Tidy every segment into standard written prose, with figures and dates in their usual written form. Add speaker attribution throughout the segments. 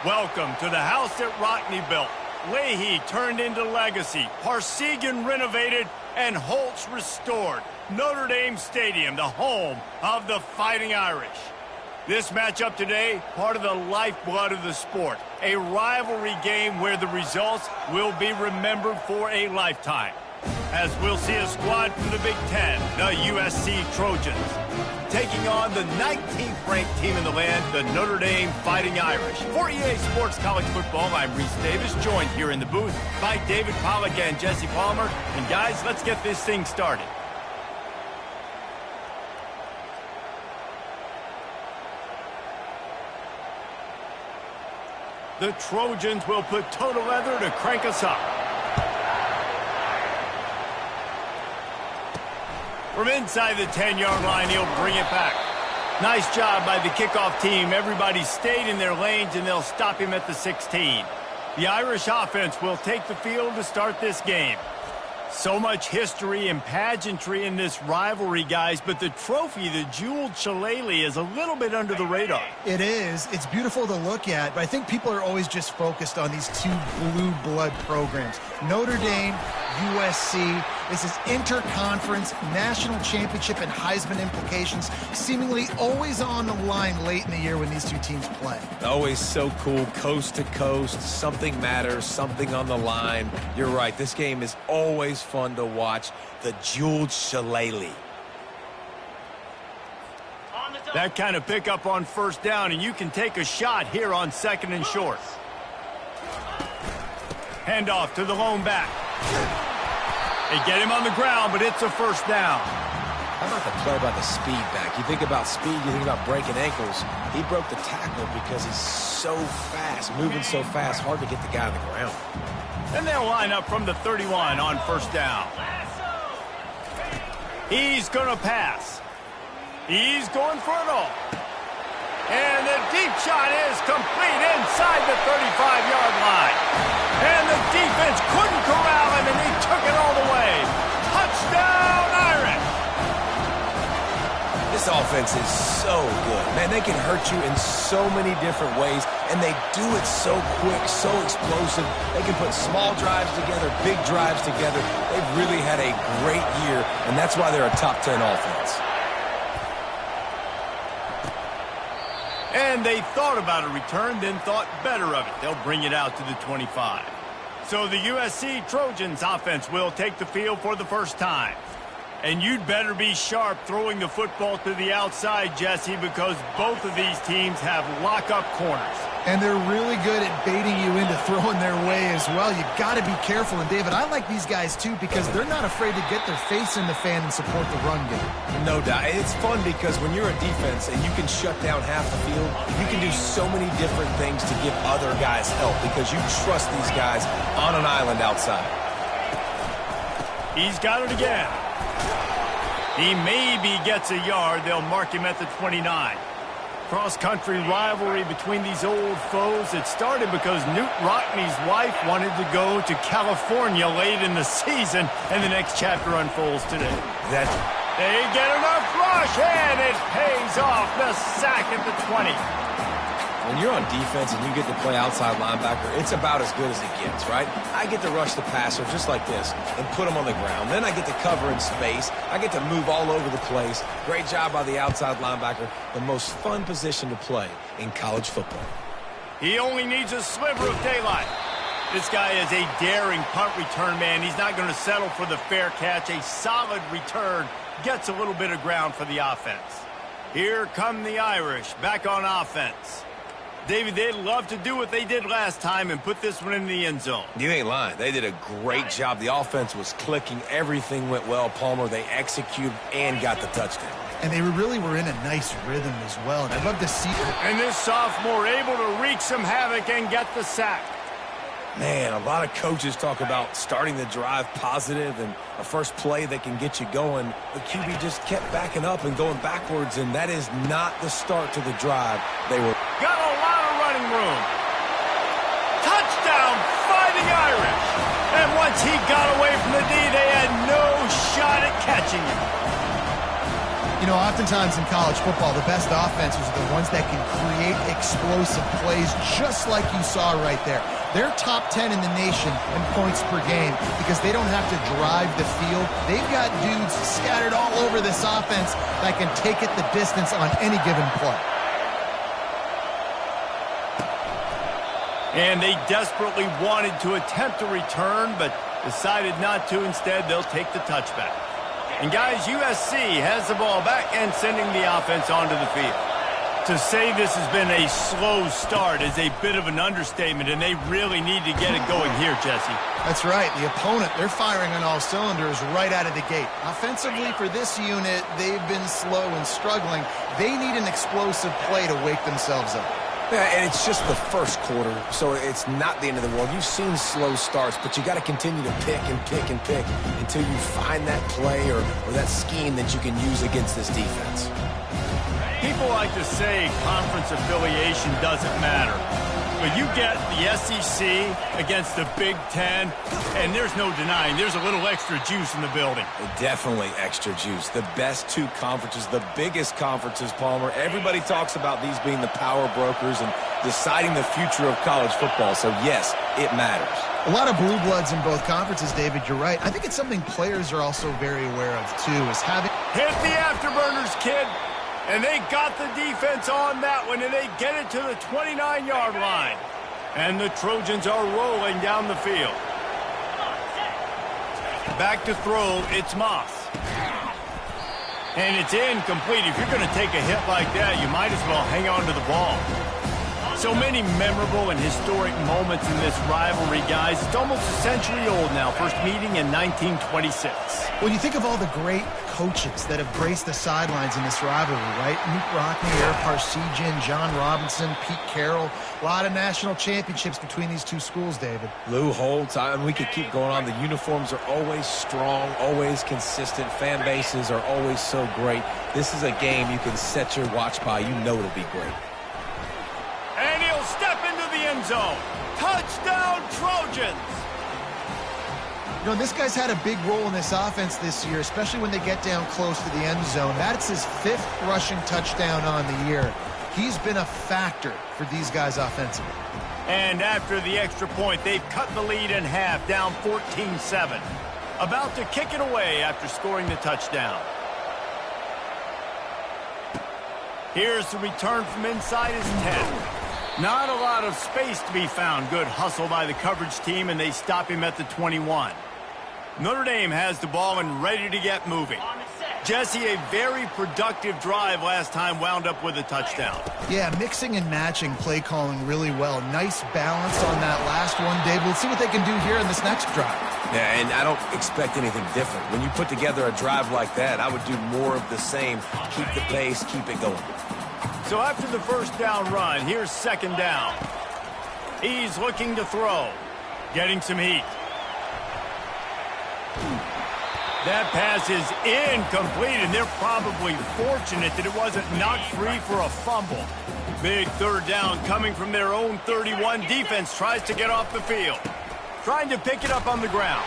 Speaker 1: Welcome to the house that Rockne built. Leahy turned into legacy, Parsegan renovated, and Holtz restored. Notre Dame Stadium, the home of the Fighting Irish. This matchup today, part of the lifeblood of the sport. A rivalry game where the results will be remembered for a lifetime. As we'll see a squad from the Big Ten, the USC Trojans, taking on the 19th ranked team in the land, the Notre Dame Fighting Irish. For EA Sports College Football, I'm Reese Davis, joined here in the booth by David Pollack and Jesse Palmer. And guys, let's get this thing started. The Trojans will put toe to leather to crank us up. From inside the 10-yard line, he'll bring it back. Nice job by the kickoff team. Everybody stayed in their lanes, and they'll stop him at the 16. The Irish offense will take the field to start this game. So much history and pageantry in this rivalry, guys, but the trophy, the jeweled shillelagh, is a little bit under the radar.
Speaker 2: It is. It's beautiful to look at, but I think people are always just focused on these two blue blood programs. Notre Dame, USC. This is interconference, national championship, and Heisman implications seemingly always on the line late in the year when these two teams play.
Speaker 3: Always so cool, coast to coast. Something matters, something on the line. You're right. This game is always fun to watch. The jeweled shillelagh.
Speaker 1: That kind of pickup on first down, and you can take a shot here on second and short. Handoff to the lone back. They get him on the ground, but it's a first down.
Speaker 3: How about the play by the speed back? You think about speed, you think about breaking ankles. He broke the tackle because he's so fast, moving so fast, hard to get the guy on the ground.
Speaker 1: And they'll line up from the 31 on first down. He's going to pass. He's going for it all. And the deep shot is complete inside the 35-yard line. And the defense couldn't corral him, and he took it all the way. Touchdown, Irish!
Speaker 3: This offense is so good. Man, they can hurt you in so many different ways, and they do it so quick, so explosive. They can put small drives together, big drives together. They've really had a great year, and that's why they're a top 10 offense.
Speaker 1: And they thought about a return, then thought better of it. They'll bring it out to the 25. So the USC Trojans offense will take the field for the first time. And you'd better be sharp throwing the football to the outside, Jesse, because both of these teams have lock-up corners.
Speaker 2: And they're really good at baiting you into throwing their way as well. You've got to be careful. And, David, I like these guys, too, because they're not afraid to get their face in the fan and support the run game.
Speaker 3: No doubt. It's fun because when you're a defense and you can shut down half the field, you can do so many different things to give other guys help because you trust these guys on an island outside.
Speaker 1: He's got it again. He maybe gets a yard. They'll mark him at the 29. Cross-country rivalry between these old foes. It started because Newt Rockne's wife wanted to go to California late in the season, and the next chapter unfolds today. They get enough rush, and it pays off. The sack at the 20.
Speaker 3: When you're on defense and you get to play outside linebacker, it's about as good as it gets, right? I get to rush the passer just like this and put him on the ground. Then I get to cover in space. I get to move all over the place. Great job by the outside linebacker. The most fun position to play in college football.
Speaker 1: He only needs a sliver of daylight. This guy is a daring punt return man. He's not going to settle for the fair catch. A solid return gets a little bit of ground for the offense. Here come the Irish back on offense. David, they'd love to do what they did last time and put this one in the end zone.
Speaker 3: You ain't lying. They did a great job. The offense was clicking. Everything went well. Palmer, they executed and got the touchdown.
Speaker 2: And they really were in a nice rhythm as well. And I'd love to see it.
Speaker 1: And this sophomore able to wreak some havoc and get the sack.
Speaker 3: Man, a lot of coaches talk about starting the drive positive and a first play that can get you going. The QB just kept backing up and going backwards, and that is not the start to the drive. They were
Speaker 1: got a lot of running room. Touchdown, Fighting Irish. And once he got away from the D, they had no shot at catching him.
Speaker 2: You know, oftentimes in college football, the best offenses are the ones that can create explosive plays just like you saw right there. They're top 10 in the nation in points per game because they don't have to drive the field. They've got dudes scattered all over this offense that can take it the distance on any given play.
Speaker 1: And they desperately wanted to attempt a return, but decided not to. Instead, they'll take the touchback. And guys, USC has the ball back and sending the offense onto the field. To say this has been a slow start is a bit of an understatement, and they really need to get it going here, Jesse.
Speaker 2: That's right. The opponent, they're firing on all cylinders right out of the gate. Offensively for this unit, they've been slow and struggling. They need an explosive play to wake themselves up.
Speaker 3: Yeah, and it's just the first quarter, so it's not the end of the world. You've seen slow starts, but you got to continue to pick and pick and pick until you find that play or that scheme that you can use against this defense.
Speaker 1: People like to say conference affiliation doesn't matter. But you get the SEC against the Big Ten, and there's no denying there's a little extra juice in the building.
Speaker 3: Definitely extra juice. The best two conferences, the biggest conferences, Palmer. Everybody talks about these being the power brokers and deciding the future of college football. So, yes, it matters.
Speaker 2: A lot of blue bloods in both conferences, David. You're right. I think it's something players are also very aware of, too, is having...
Speaker 1: Hit the afterburners, kid. And they got the defense on that one, and they get it to the 29-yard line. And the Trojans are rolling down the field. Back to throw, it's Moss. And it's incomplete. If you're going to take a hit like that, you might as well hang on to the ball. So many memorable and historic moments in this rivalry, guys. It's almost a century old now. First meeting in 1926.
Speaker 2: When you think of all the great coaches that have graced the sidelines in this rivalry, right? Luke Rockne, Eric Parsegian, John Robinson, Pete Carroll. A lot of national championships between these two schools, David.
Speaker 3: Lou Holtz, we could keep going on. The uniforms are always strong, always consistent. Fan bases are always so great. This is a game you can set your watch by. You know it'll be great.
Speaker 1: And he'll step into the end zone. Touchdown, Trojans!
Speaker 2: You know, this guy's had a big role in this offense this year, especially when they get down close to the end zone. That's his 5th rushing touchdown on the year. He's been a factor for these guys offensively.
Speaker 1: And after the extra point, they've cut the lead in half, down 14-7. About to kick it away after scoring the touchdown. Here's the return from inside his 10. Not a lot of space to be found. Good hustle by the coverage team, and they stop him at the 21. Notre Dame has the ball and ready to get moving. Jesse, a very productive drive last time, wound up with a touchdown.
Speaker 2: Yeah, mixing and matching play calling really well. Nice balance on that last one, David. Let's see what they can do here in this next drive.
Speaker 3: Yeah, and I don't expect anything different. When you put together a drive like that, I would do more of the same. Keep the pace, keep it going.
Speaker 1: So after the first down run, here's second down. He's looking to throw. Getting some heat. That pass is incomplete, and they're probably fortunate that it wasn't knocked free for a fumble. Big third down coming from their own 31. Defense tries to get off the field. Trying to pick it up on the ground.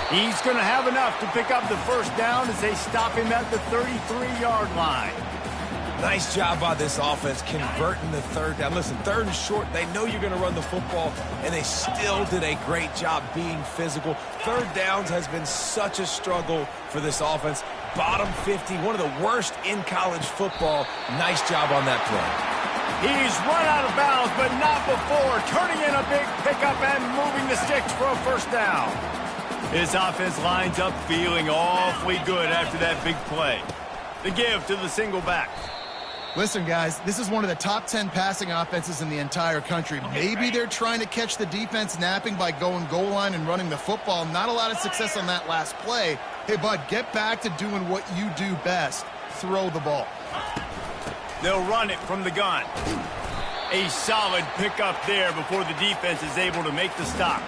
Speaker 1: He's going to have enough to pick up the first down as they stop him at the 33-yard line.
Speaker 3: Nice job by this offense converting the third down. Listen, third and short, they know you're going to run the football, and they still did a great job being physical. Third downs has been such a struggle for this offense. Bottom 50, one of the worst in college football. Nice job on that play.
Speaker 1: He's run out of bounds, but not before. Turning in a big pickup and moving the sticks for a first down. His offense lines up feeling awfully good after that big play. The give to the single back.
Speaker 2: Listen, guys, this is one of the top 10 passing offenses in the entire country. Maybe they're trying to catch the defense napping by going goal line and running the football. Not a lot of success on that last play. Hey, bud, get back to doing what you do best. Throw the ball.
Speaker 1: They'll run it from the gun. A solid pickup there before the defense is able to make the stop.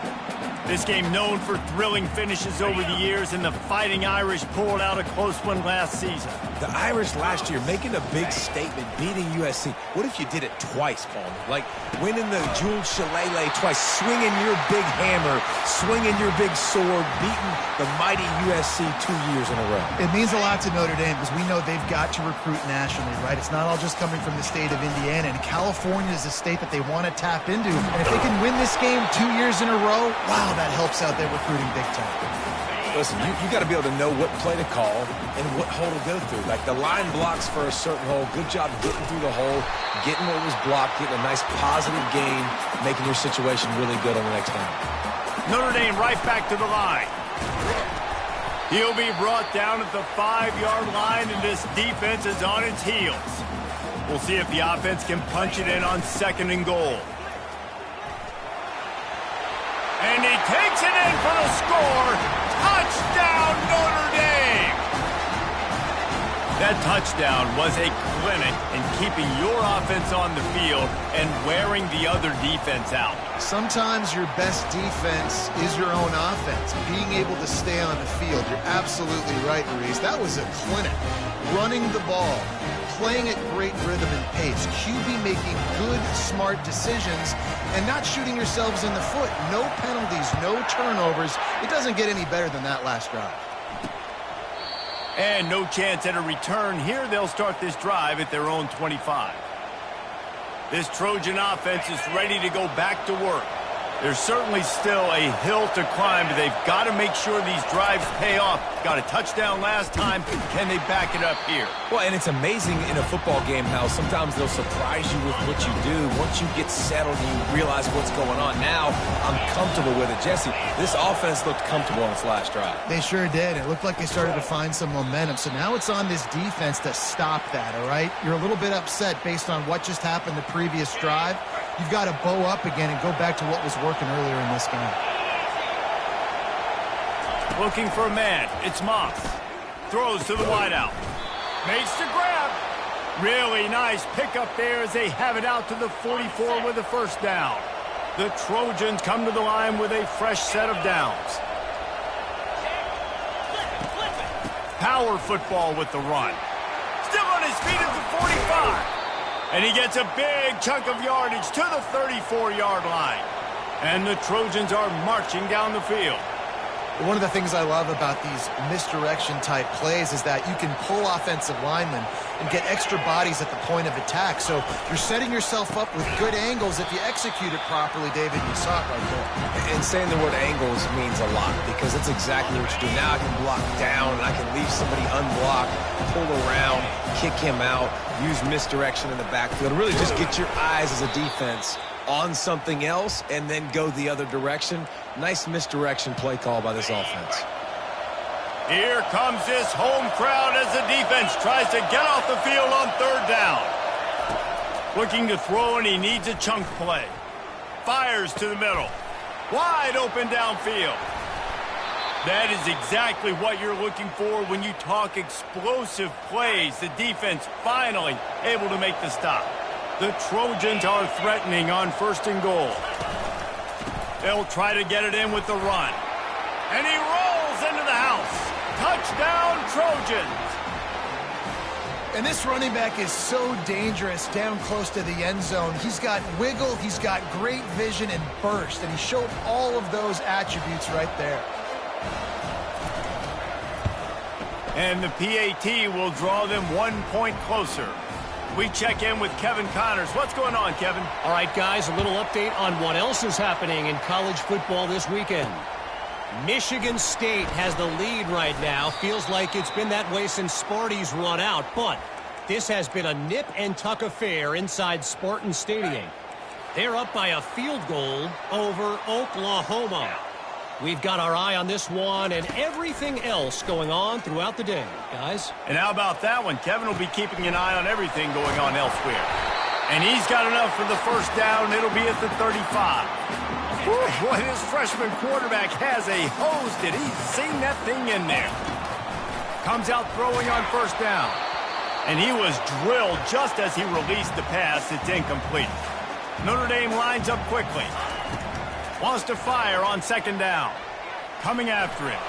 Speaker 1: This game known for thrilling finishes over the years, and the Fighting Irish pulled out a close one last season.
Speaker 3: The Irish last year making a big statement, beating USC. What if you did it twice, Palmer? Like winning the Jules Shillelagh twice, swinging your big hammer, swinging your big sword, beating the mighty USC 2 years in a row.
Speaker 2: It means a lot to Notre Dame because we know they've got to recruit nationally, right? It's not all just coming from the state of Indiana, and California is a state that they want to tap into. And if they can win this game 2 years in a row, wow, that helps out their recruiting big time.
Speaker 3: Listen, you got to be able to know what play to call and what hole to go through. Like the line blocks for a certain hole. Good job getting through the hole, getting what was blocked, getting a nice positive gain, making your situation really good on the next down.
Speaker 1: Notre Dame right back to the line. He'll be brought down at the 5-yard line, and this defense is on its heels. We'll see if the offense can punch it in on 2nd and goal. And he takes it in for the score. Touchdown, Notre Dame! That touchdown was a clinic in keeping your offense on the field and wearing the other defense out.
Speaker 2: Sometimes your best defense is your own offense. Being able to stay on the field. You're absolutely right, Maurice. That was a clinic. Running the ball, playing at great rhythm and pace. QB making good, smart decisions and not shooting yourselves in the foot. No penalties, no turnovers. It doesn't get any better than that last drive.
Speaker 1: And no chance at a return here. They'll start this drive at their own 25. This Trojan offense is ready to go back to work. There's certainly still a hill to climb, but they've got to make sure these drives pay off. Got a touchdown last time. Can they back it up here?
Speaker 3: Well, and it's amazing in a football game how sometimes they'll surprise you with what you do. Once you get settled and you realize what's going on, now I'm comfortable with it. Jesse, this offense looked comfortable on its last drive.
Speaker 2: They sure did. It looked like they started to find some momentum. So now it's on this defense to stop that, all right? You're a little bit upset based on what just happened the previous drive. You've got to bow up again and go back to what was working earlier in this game.
Speaker 1: Looking for a man. It's Moss. Throws to the wideout. Makes the grab. Really nice pickup there as they have it out to the 44 with a first down. The Trojans come to the line with a fresh set of downs. Power football with the run. Still on his feet at the 45. And he gets a big chunk of yardage to the 34-yard line. And the Trojans are marching down the field.
Speaker 2: One of the things I love about these misdirection-type plays is that you can pull offensive linemen and get extra bodies at the point of attack. So you're setting yourself up with good angles if you execute it properly, David. You saw it right there.
Speaker 3: And saying the word angles means a lot because that's exactly what you do. Now I can block down, and I can leave somebody unblocked, pull around, kick him out, use misdirection in the backfield. Really just get your eyes as a defense on something else and then go the other direction. Nice misdirection play call by this offense.
Speaker 1: Here comes this home crowd as the defense tries to get off the field on 3rd down. Looking to throw, and he needs a chunk play. Fires to the middle. Wide open downfield. That is exactly what you're looking for when you talk explosive plays. The defense finally able to make the stop. The Trojans are threatening on 1st and goal. They'll try to get it in with the run. And he rolls into the house. Touchdown, Trojans.
Speaker 2: And this running back is so dangerous down close to the end zone. He's got wiggle, he's got great vision and burst, and he showed all of those attributes right there.
Speaker 1: And the PAT will draw them 1 point closer. We check in with Kevin Connors. What's going on, Kevin?
Speaker 4: All right, guys, a little update on what else is happening in college football this weekend. Michigan State has the lead right now. Feels like it's been that way since Sparty's run out, but this has been a nip-and-tuck affair inside Spartan Stadium. They're up by a field goal over Oklahoma. We've got our eye on this one and everything else going on throughout the day, guys.
Speaker 1: And how about that one? Kevin will be keeping an eye on everything going on elsewhere. And he's got enough for the first down. It'll be at the 35. Whew, boy, this freshman quarterback has a hose. Did he sing that thing in there? Comes out throwing on 1st down. And he was drilled just as he released the pass. It's incomplete. Notre Dame lines up quickly. Wants to fire on 2nd down. Coming after him.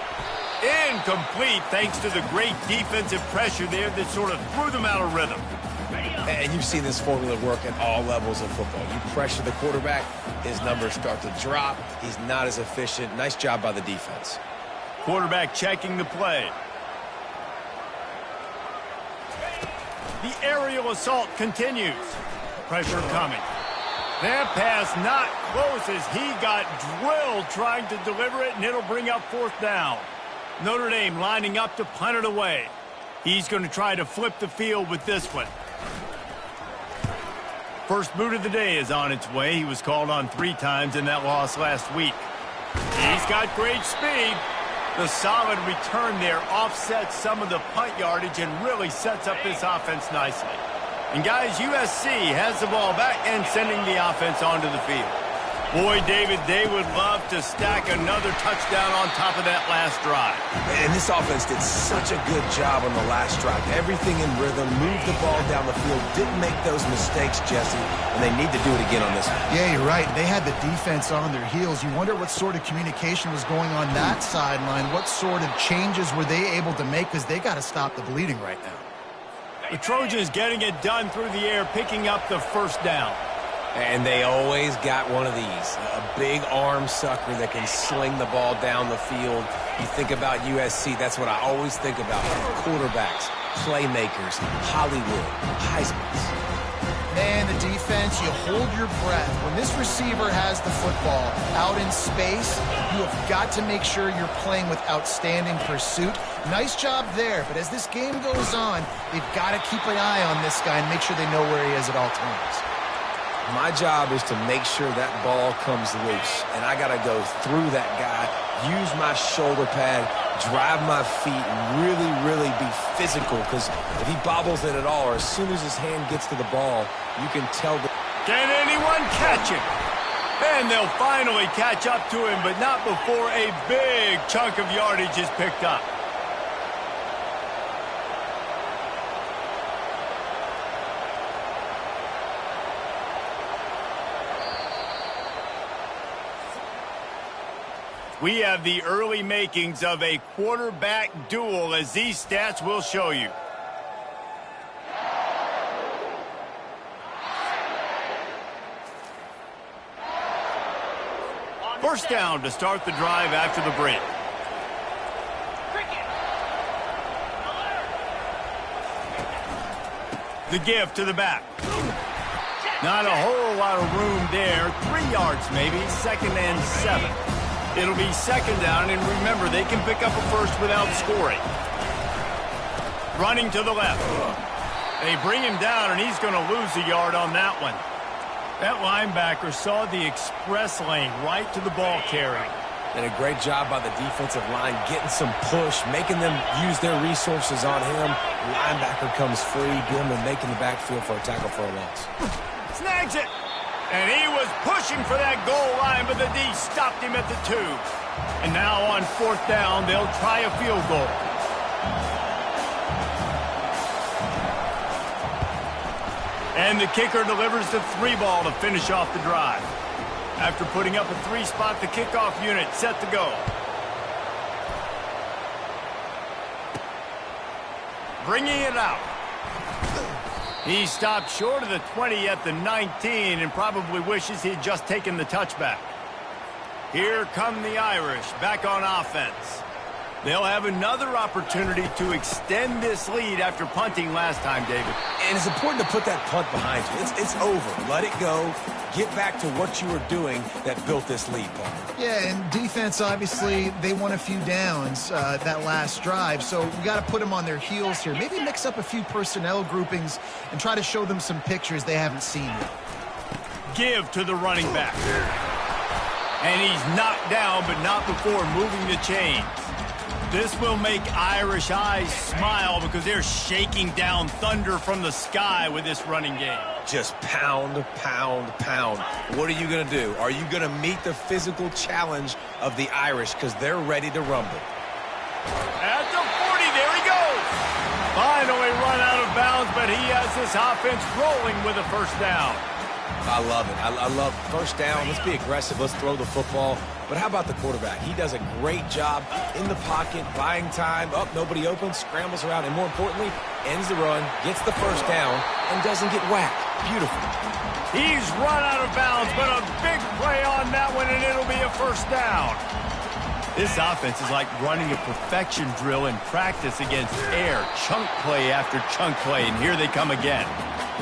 Speaker 1: Incomplete thanks to the great defensive pressure there that sort of threw them out of rhythm.
Speaker 3: And you've seen this formula work at all levels of football. You pressure the quarterback, his numbers start to drop. He's not as efficient. Nice job by the defense.
Speaker 1: Quarterback checking the play. The aerial assault continues. Pressure coming. That pass not close as he got drilled trying to deliver it, and it'll bring up fourth down. Notre Dame lining up to punt it away. He's going to try to flip the field with this one. First boot of the day is on its way. He was called on 3 times in that loss last week. He's got great speed. The solid return there offsets some of the punt yardage and really sets up this offense nicely. And guys, USC has the ball back and sending the offense onto the field. Boy, David, they would love to stack another touchdown on top of that last drive.
Speaker 3: And this offense did such a good job on the last drive. Everything in rhythm, moved the ball down the field, didn't make those mistakes, Jesse, and they need to do it again on this one.
Speaker 2: Yeah, you're right. They had the defense on their heels. You wonder what sort of communication was going on that sideline. What sort of changes were they able to make, because they got to stop the bleeding right now.
Speaker 1: The Trojans getting it done through the air, picking up the first down.
Speaker 3: And they always got one of these, a big arm sucker that can sling the ball down the field. You think about USC, that's what I always think about. Quarterbacks, playmakers, Hollywood, Heismans.
Speaker 2: Man, the defense, you hold your breath. When this receiver has the football out in space, you have got to make sure you're playing with outstanding pursuit. Nice job there, but as this game goes on, they've got to keep an eye on this guy and make sure they know where he is at all times.
Speaker 3: My job is to make sure that ball comes loose, and I got to go through that guy, use my shoulder pad, drive my feet, and really be physical, because if he bobbles it at all, or as soon as his hand gets to the ball, you can tell that.
Speaker 1: Can anyone catch him? And they'll finally catch up to him, but not before a big chunk of yardage is picked up. We have the early makings of a quarterback duel, as these stats will show you. First down to start the drive after the break. The give to the back. Not a whole lot of room there. 3 yards maybe, 2nd and 7. It'll be 2nd down, and remember, they can pick up a first without scoring. Running to the left. They bring him down, and he's going to lose a yard on that one. That linebacker saw the express lane right to the ball carrier.
Speaker 3: And a great job by the defensive line, getting some push, making them use their resources on him. Linebacker comes free, get him and making the backfield for a tackle for a loss.
Speaker 1: Snags it. And he was pushing for that goal line, but the D stopped him at the 2. And now on 4th down, they'll try a field goal. And the kicker delivers the 3 ball to finish off the drive. After putting up a 3-spot, the kickoff unit set to go. Bringing it out. He stopped short of the 20 at the 19 and probably wishes he'd just taken the touchback. Here come the Irish back on offense. They'll have another opportunity to extend this lead after punting last time, David.
Speaker 3: And it's important to put that punt behind you. It's over. Let it go. Get back to what you were doing that built this lead, Paul.
Speaker 2: Yeah, and defense, obviously, they won a few downs that last drive, so we got to put them on their heels here. Maybe mix up a few personnel groupings and try to show them some pictures they haven't seen yet.
Speaker 1: Give to the running back. And he's knocked down, but not before moving the chains. This will make Irish eyes smile because they're shaking down thunder from the sky with this running game.
Speaker 3: Just pound, pound, pound. What are you going to do? Are you going to meet the physical challenge of the Irish because they're ready to rumble?
Speaker 1: At the 40, there he goes. Finally run out of bounds, but he has this offense rolling with a first down.
Speaker 3: I love it. I love first down. Let's be aggressive. Let's throw the football. But how about the quarterback? He does a great job in the pocket, buying time. Oh, nobody open, scrambles around, and more importantly, ends the run, gets the first down, and doesn't get whacked. Beautiful.
Speaker 1: He's run out of bounds, but a big play on that one, and it'll be a first down. This offense is like running a perfection drill in practice against air. Chunk play after chunk play, and here they come again.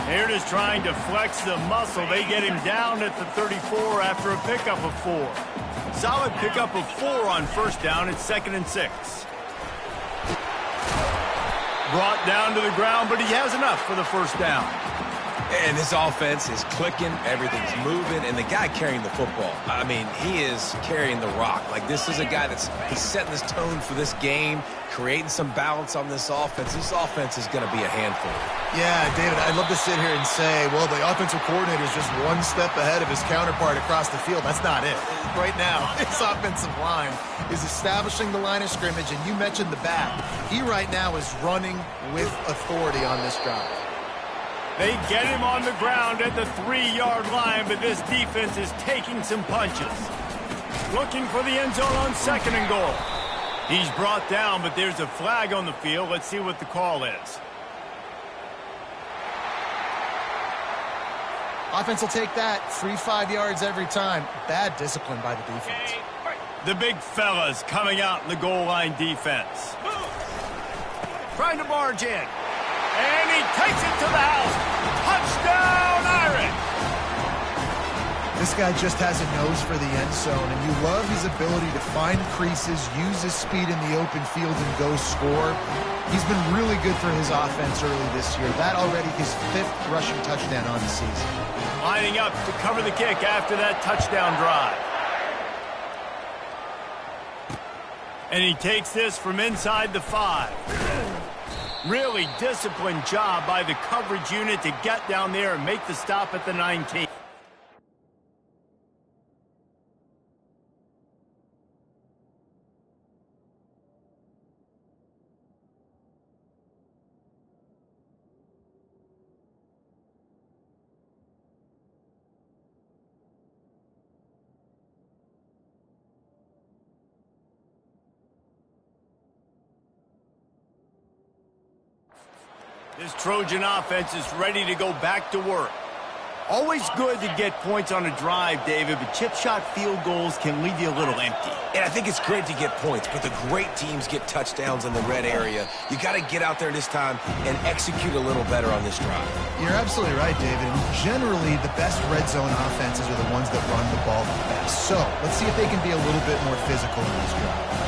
Speaker 1: They're just trying to flex the muscle. They get him down at the 34 after a pickup of 4. Solid pickup of 4 on first down. It's 2nd and 6. Brought down to the ground, but he has enough for the first down.
Speaker 3: And this offense is clicking, everything's moving, and the guy carrying the football, I mean, he is carrying the rock. Like, this is a guy he's setting this tone for this game, creating some balance on this offense. This offense is going to be a handful.
Speaker 2: Yeah, David, I'd love to sit here and say, well, the offensive coordinator is just one step ahead of his counterpart across the field. That's not it. Right now, his offensive line is establishing the line of scrimmage, and you mentioned the back. He right now is running with authority on this drive.
Speaker 1: They get him on the ground at the 3-yard line, but this defense is taking some punches. Looking for the end zone on 2nd and goal. He's brought down, but there's a flag on the field. Let's see what the call is.
Speaker 2: Offense will take that 3-5 yards every time. Bad discipline by the defense.
Speaker 1: The big fellas coming out in the goal line defense. Trying to barge in. And he takes it to the house. Touchdown, Irish!
Speaker 2: This guy just has a nose for the end zone, and you love his ability to find creases, use his speed in the open field, and go score. He's been really good for his offense early this year. That already his 5th rushing touchdown on the season.
Speaker 1: Lining up to cover the kick after that touchdown drive. And he takes this from inside the 5. Really disciplined job by the coverage unit to get down there and make the stop at the 19. This Trojan offense is ready to go back to work. Always good to get points on a drive, David, but chip shot field goals can leave you a little empty.
Speaker 3: And I think it's great to get points, but the great teams get touchdowns in the red area. You got to get out there this time and execute a little better on this drive.
Speaker 2: You're absolutely right, David. And generally, the best red zone offenses are the ones that run the ball the best. So let's see if they can be a little bit more physical in this drive.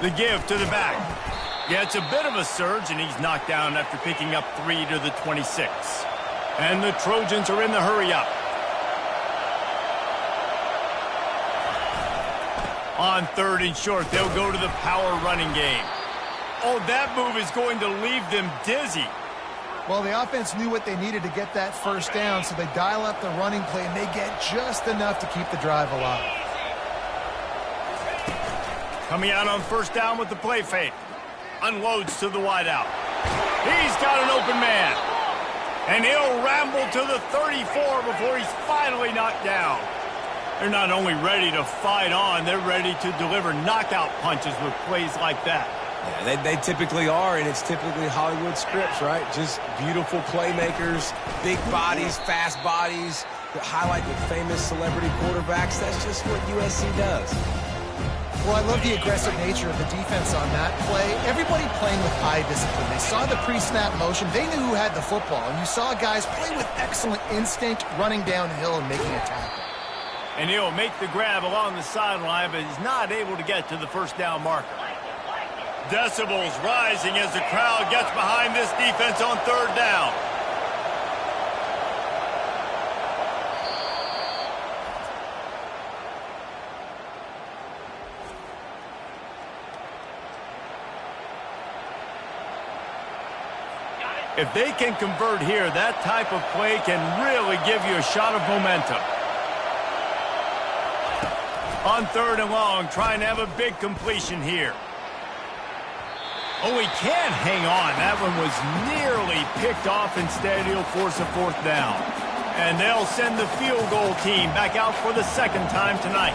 Speaker 1: The give to the back. Gets a bit of a surge, and he's knocked down after picking up 3 to the 26. And the Trojans are in the hurry-up. On 3rd and short, they'll go to the power running game. Oh, that move is going to leave them dizzy.
Speaker 2: Well, the offense knew what they needed to get that first down, so they dial up the running play, and they get just enough to keep the drive alive.
Speaker 1: Coming out on first down with the play fake. Unloads to the wideout. He's got an open man. And he'll ramble to the 34 before he's finally knocked down. They're not only ready to fight on, they're ready to deliver knockout punches with plays like that.
Speaker 3: Yeah, they typically are, and it's typically Hollywood scripts, right? Just beautiful playmakers, big bodies, fast bodies, highlight with famous celebrity quarterbacks. That's just what USC does.
Speaker 2: Well, I love the aggressive nature of the defense on that play. Everybody playing with eye discipline. They saw the pre-snap motion. They knew who had the football. And you saw guys play with excellent instinct, running downhill and making a tackle.
Speaker 1: And he'll make the grab along the sideline, but he's not able to get to the first down marker. Decibels rising as the crowd gets behind this defense on 3rd down. If they can convert here, that type of play can really give you a shot of momentum. On 3rd and long, trying to have a big completion here. Oh, he can't hang on. That one was nearly picked off. Instead, he'll force a 4th down. And they'll send the field goal team back out for the 2nd time tonight.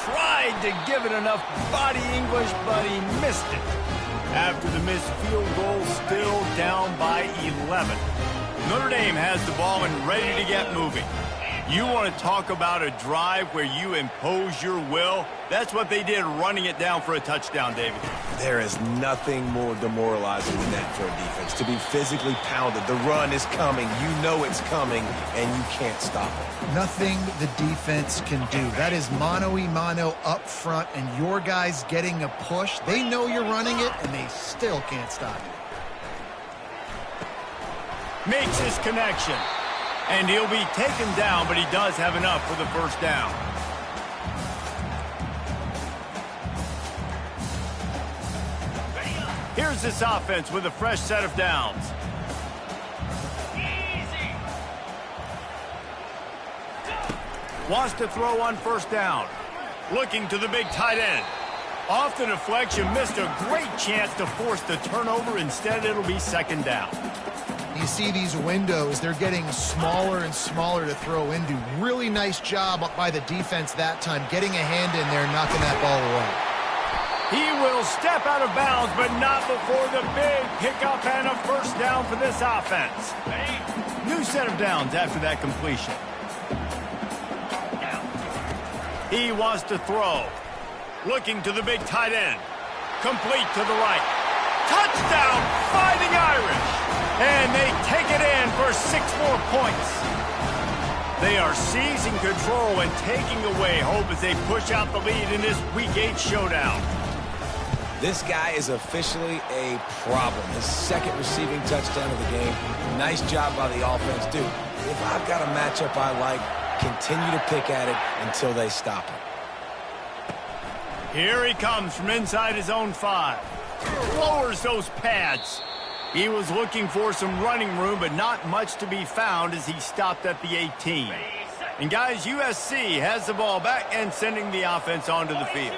Speaker 1: Tried to give it enough body English, but he missed it. After the missed field goal, still down by 11. Notre Dame has the ball and ready to get moving. You want to talk about a drive where you impose your will? That's what they did, running it down for a touchdown, David.
Speaker 3: There is nothing more demoralizing than that for a defense. To be physically pounded. The run is coming. You know it's coming, and you can't stop it.
Speaker 2: Nothing the defense can do. That is mano-a-mano up front, and your guys getting a push. They know you're running it, and they still can't stop it.
Speaker 1: Makes his connection. And he'll be taken down, but he does have enough for the 1st down. Here's this offense with a fresh set of downs. Wants to throw on 1st down. Looking to the big tight end. Off the deflection, missed a great chance to force the turnover. Instead, it'll be 2nd down.
Speaker 2: You see these windows, they're getting smaller and smaller to throw into. Really nice job by the defense that time, getting a hand in there, knocking that ball away.
Speaker 1: He will step out of bounds, but not before the big pickup and a 1st down for this offense. New set of downs after that completion. He wants to throw. Looking to the big tight end. Complete to the right. Touchdown, Fighting Irish! And they take it in for 6 more points. They are seizing control and taking away hope as they push out the lead in this Week 8 showdown.
Speaker 3: This guy is officially a problem. His 2nd receiving touchdown of the game. Nice job by the offense. Dude, if I've got a matchup I like, continue to pick at it until they stop it.
Speaker 1: Here he comes from inside his own 5. Lowers those pads. He was looking for some running room, but not much to be found as he stopped at the 18. And guys, USC has the ball back and sending the offense onto the field.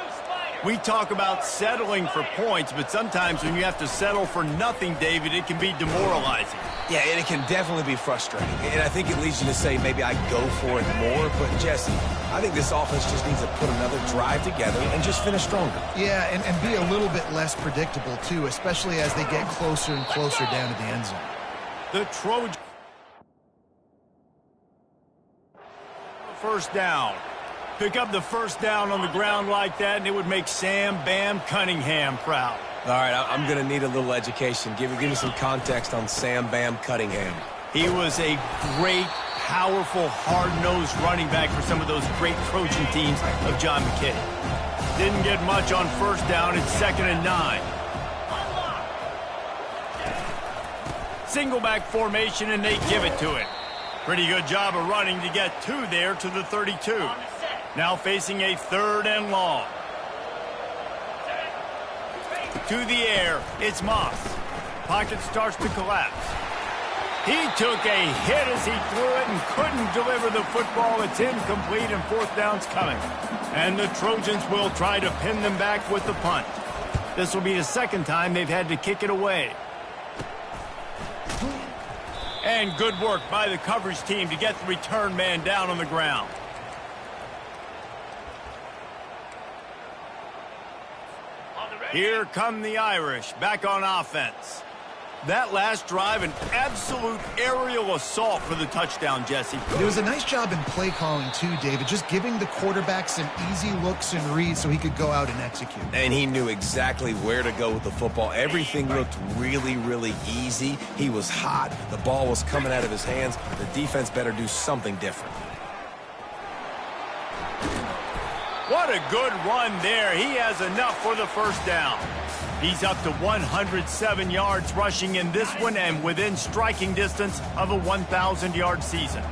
Speaker 1: We talk about settling for points, but sometimes when you have to settle for nothing, David, it can be demoralizing.
Speaker 3: Yeah, and it can definitely be frustrating. And I think it leads you to say maybe I go for it more. But, Jesse, I think this offense just needs to put another drive together and just finish stronger.
Speaker 2: Yeah, and be a little bit less predictable, too, especially as they get closer and closer down to the end zone.
Speaker 1: The Trojans. 1st down. Pick up the 1st down on the ground like that, and it would make Sam Bam Cunningham proud.
Speaker 3: All right, I'm going to need a little education. Give me some context on Sam Bam Cunningham.
Speaker 1: He was a great, powerful, hard-nosed running back for some of those great Trojan teams of John McKinney. Didn't get much on 1st down. It's 2nd and 9. Single back formation, and they give it to it. Pretty good job of running to get 2 there to the 32. Now facing a 3rd and long. To the air, it's Moss. Pocket starts to collapse. He took a hit as he threw it and couldn't deliver the football. It's incomplete and 4th down's coming. And the Trojans will try to pin them back with the punt. This will be the 2nd time they've had to kick it away. And good work by the coverage team to get the return man down on the ground. Here come the Irish, back on offense. That last drive, an absolute aerial assault for the touchdown, Jesse.
Speaker 2: There was a nice job in play calling, too, David, just giving the quarterback some easy looks and reads so he could go out and execute.
Speaker 3: And he knew exactly where to go with the football. Everything looked really, really easy. He was hot. The ball was coming out of his hands. The defense better do something different.
Speaker 1: What a good run there. He has enough for the 1st down. He's up to 107 yards rushing in this one and within striking distance of a 1,000-yard season.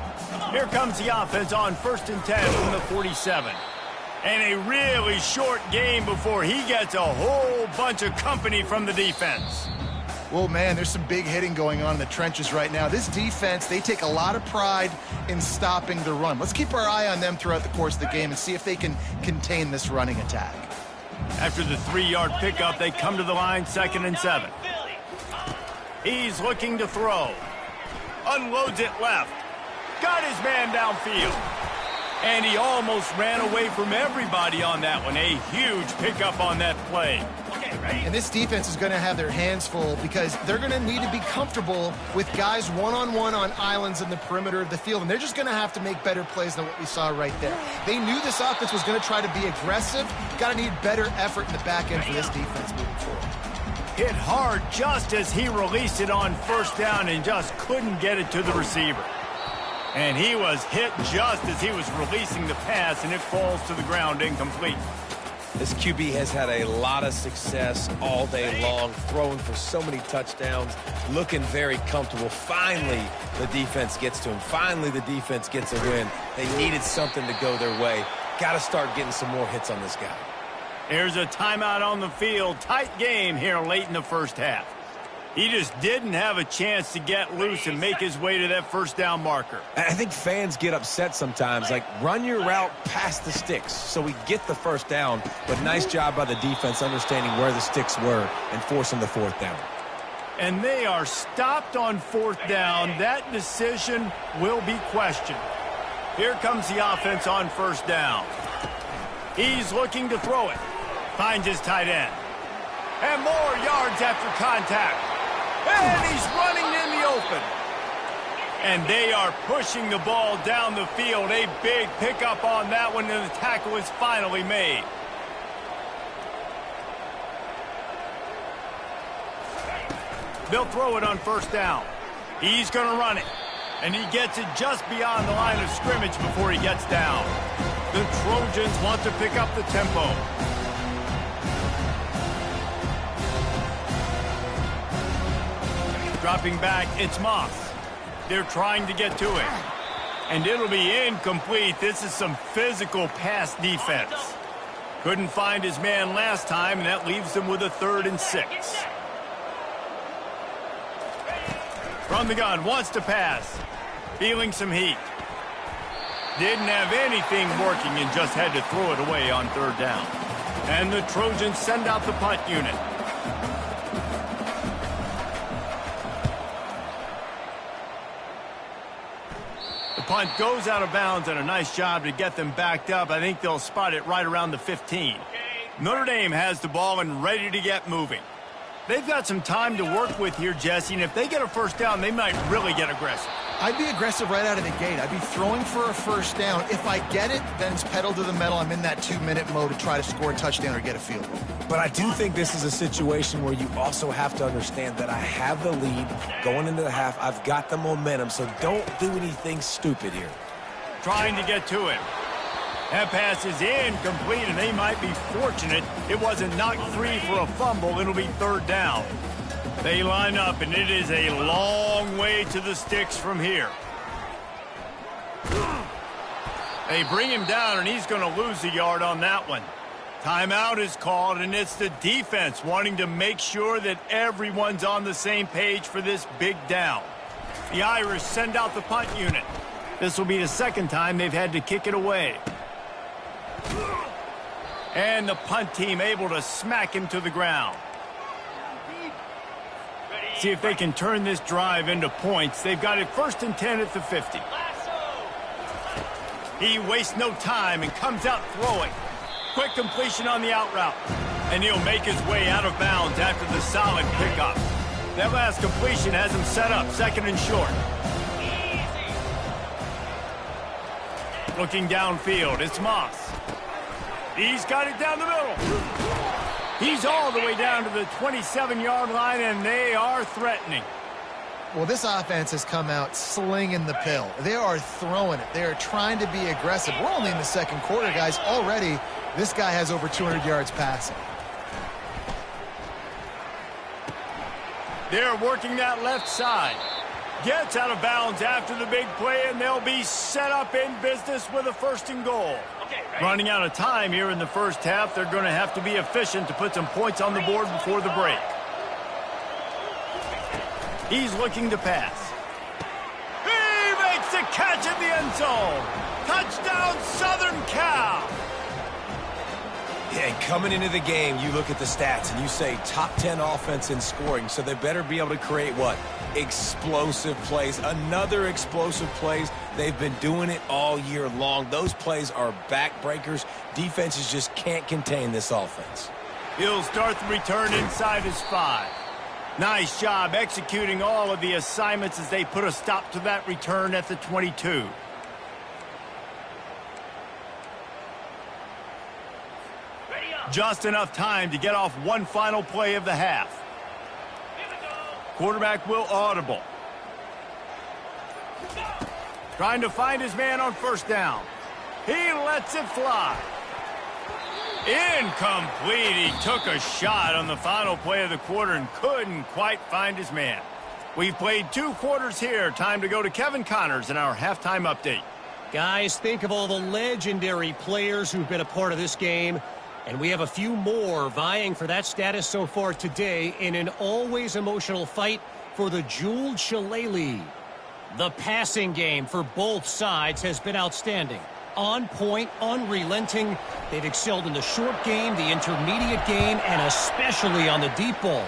Speaker 1: Here comes the offense on 1st and 10 from the 47. And a really short game before he gets a whole bunch of company from the defense.
Speaker 2: Well, man, there's some big hitting going on in the trenches right now. This defense, they take a lot of pride in stopping the run. Let's keep our eye on them throughout the course of the game and see if they can contain this running attack.
Speaker 1: After the 3-yard pickup, they come to the line, 2nd and 7. He's looking to throw. Unloads it left. Got his man downfield. And he almost ran away from everybody on that one. A huge pickup on that play.
Speaker 2: And this defense is going to have their hands full because they're going to need to be comfortable with guys one-on-one on islands in the perimeter of the field. And they're just going to have to make better plays than what we saw right there. They knew this offense was going to try to be aggressive. Got to need better effort in the back end for this defense moving forward.
Speaker 1: Hit hard just as he released it on 1st down and just couldn't get it to the receiver. And he was hit just as he was releasing the pass, and it falls to the ground incomplete.
Speaker 3: This QB has had a lot of success all day long, throwing for so many touchdowns, looking very comfortable. Finally, the defense gets to him. Finally, the defense gets a win. They needed something to go their way. Got to start getting some more hits on this guy.
Speaker 1: Here's a timeout on the field. Tight game here late in the 1st half. He just didn't have a chance to get loose and make his way to that 1st down marker.
Speaker 3: I think fans get upset sometimes, like run your route past the sticks so we get the 1st down, but nice job by the defense understanding where the sticks were and forcing the 4th down.
Speaker 1: And they are stopped on 4th down. That decision will be questioned. Here comes the offense on 1st down. He's looking to throw it. Finds his tight end. And more yards after contact. And he's running in the open. And they are pushing the ball down the field. A big pickup on that one, and the tackle is finally made. They'll throw it on 1st down. He's going to run it. And he gets it just beyond the line of scrimmage before he gets down. The Trojans want to pick up the tempo. Dropping back, it's Moss. They're trying to get to it. And it'll be incomplete. This is some physical pass defense. Couldn't find his man last time, and that leaves them with a 3rd and 6. From the gun, wants to pass. Feeling some heat. Didn't have anything working and just had to throw it away on 3rd down. And the Trojans send out the punt unit. Punt goes out of bounds, and a nice job to get them backed up. I think they'll spot it right around the 15. Notre Dame has the ball and ready to get moving. They've got some time to work with here, Jesse, and if they get a 1st down, they might really get aggressive.
Speaker 2: I'd be aggressive right out of the gate. I'd be throwing for a 1st down. If I get it, then it's pedal to the metal. I'm in that 2-minute mode to try to score a touchdown or get a field goal.
Speaker 3: But I do think this is a situation where you also have to understand that I have the lead going into the half. I've got the momentum, so don't do anything stupid here.
Speaker 1: Trying to get to it. That pass is incomplete, and they might be fortunate it wasn't knocked free for a fumble. It'll be 3rd down. They line up, and it is a long way to the sticks from here. They bring him down, and he's going to lose a yard on that one. Timeout is called, and it's the defense wanting to make sure that everyone's on the same page for this big down. The Irish send out the punt unit. This will be the 2nd time they've had to kick it away. And the punt team able to smack him to the ground. See if they can turn this drive into points. They've got it 1st and 10 at the 50. He wastes no time and comes out throwing. Quick completion on the out route. And he'll make his way out of bounds after the solid pickup. That last completion has him set up 2nd and short. Looking downfield, it's Moss. He's got it down the middle. He's all the way down to the 27-yard line, and they are threatening.
Speaker 2: Well, this offense has come out slinging the pill. They are throwing it. They are trying to be aggressive. We're only in the 2nd quarter, guys. Already, this guy has over 200 yards passing.
Speaker 1: They're working that left side. Gets out of bounds after the big play, and they'll be set up in business with a 1st and goal. Running out of time here in the 1st half. They're going to have to be efficient to put some points on the board before the break. He's looking to pass. He makes the catch in the end zone. Touchdown, Southern Cal.
Speaker 3: Yeah, and coming into the game, you look at the stats and you say top 10 offense in scoring, so they better be able to create what? Explosive plays. Another explosive plays. They've been doing it all year long. Those plays are backbreakers. Defenses just can't contain this offense.
Speaker 1: He'll start the return inside his 5. Nice job executing all of the assignments as they put a stop to that return at the 22. Just enough time to get off one final play of the half. Quarterback will audible. Trying to find his man on first down. He lets it fly. Incomplete. He took a shot on the final play of the quarter and couldn't quite find his man. We've played 2 quarters here. Time to go to Kevin Connors in our halftime update.
Speaker 4: Guys, think of all the legendary players who've been a part of this game. And we have a few more vying for that status so far today in an always emotional fight for the jeweled shillelagh. The passing game for both sides has been outstanding. On point, unrelenting. They've excelled in the short game, the intermediate game, and especially on the deep ball.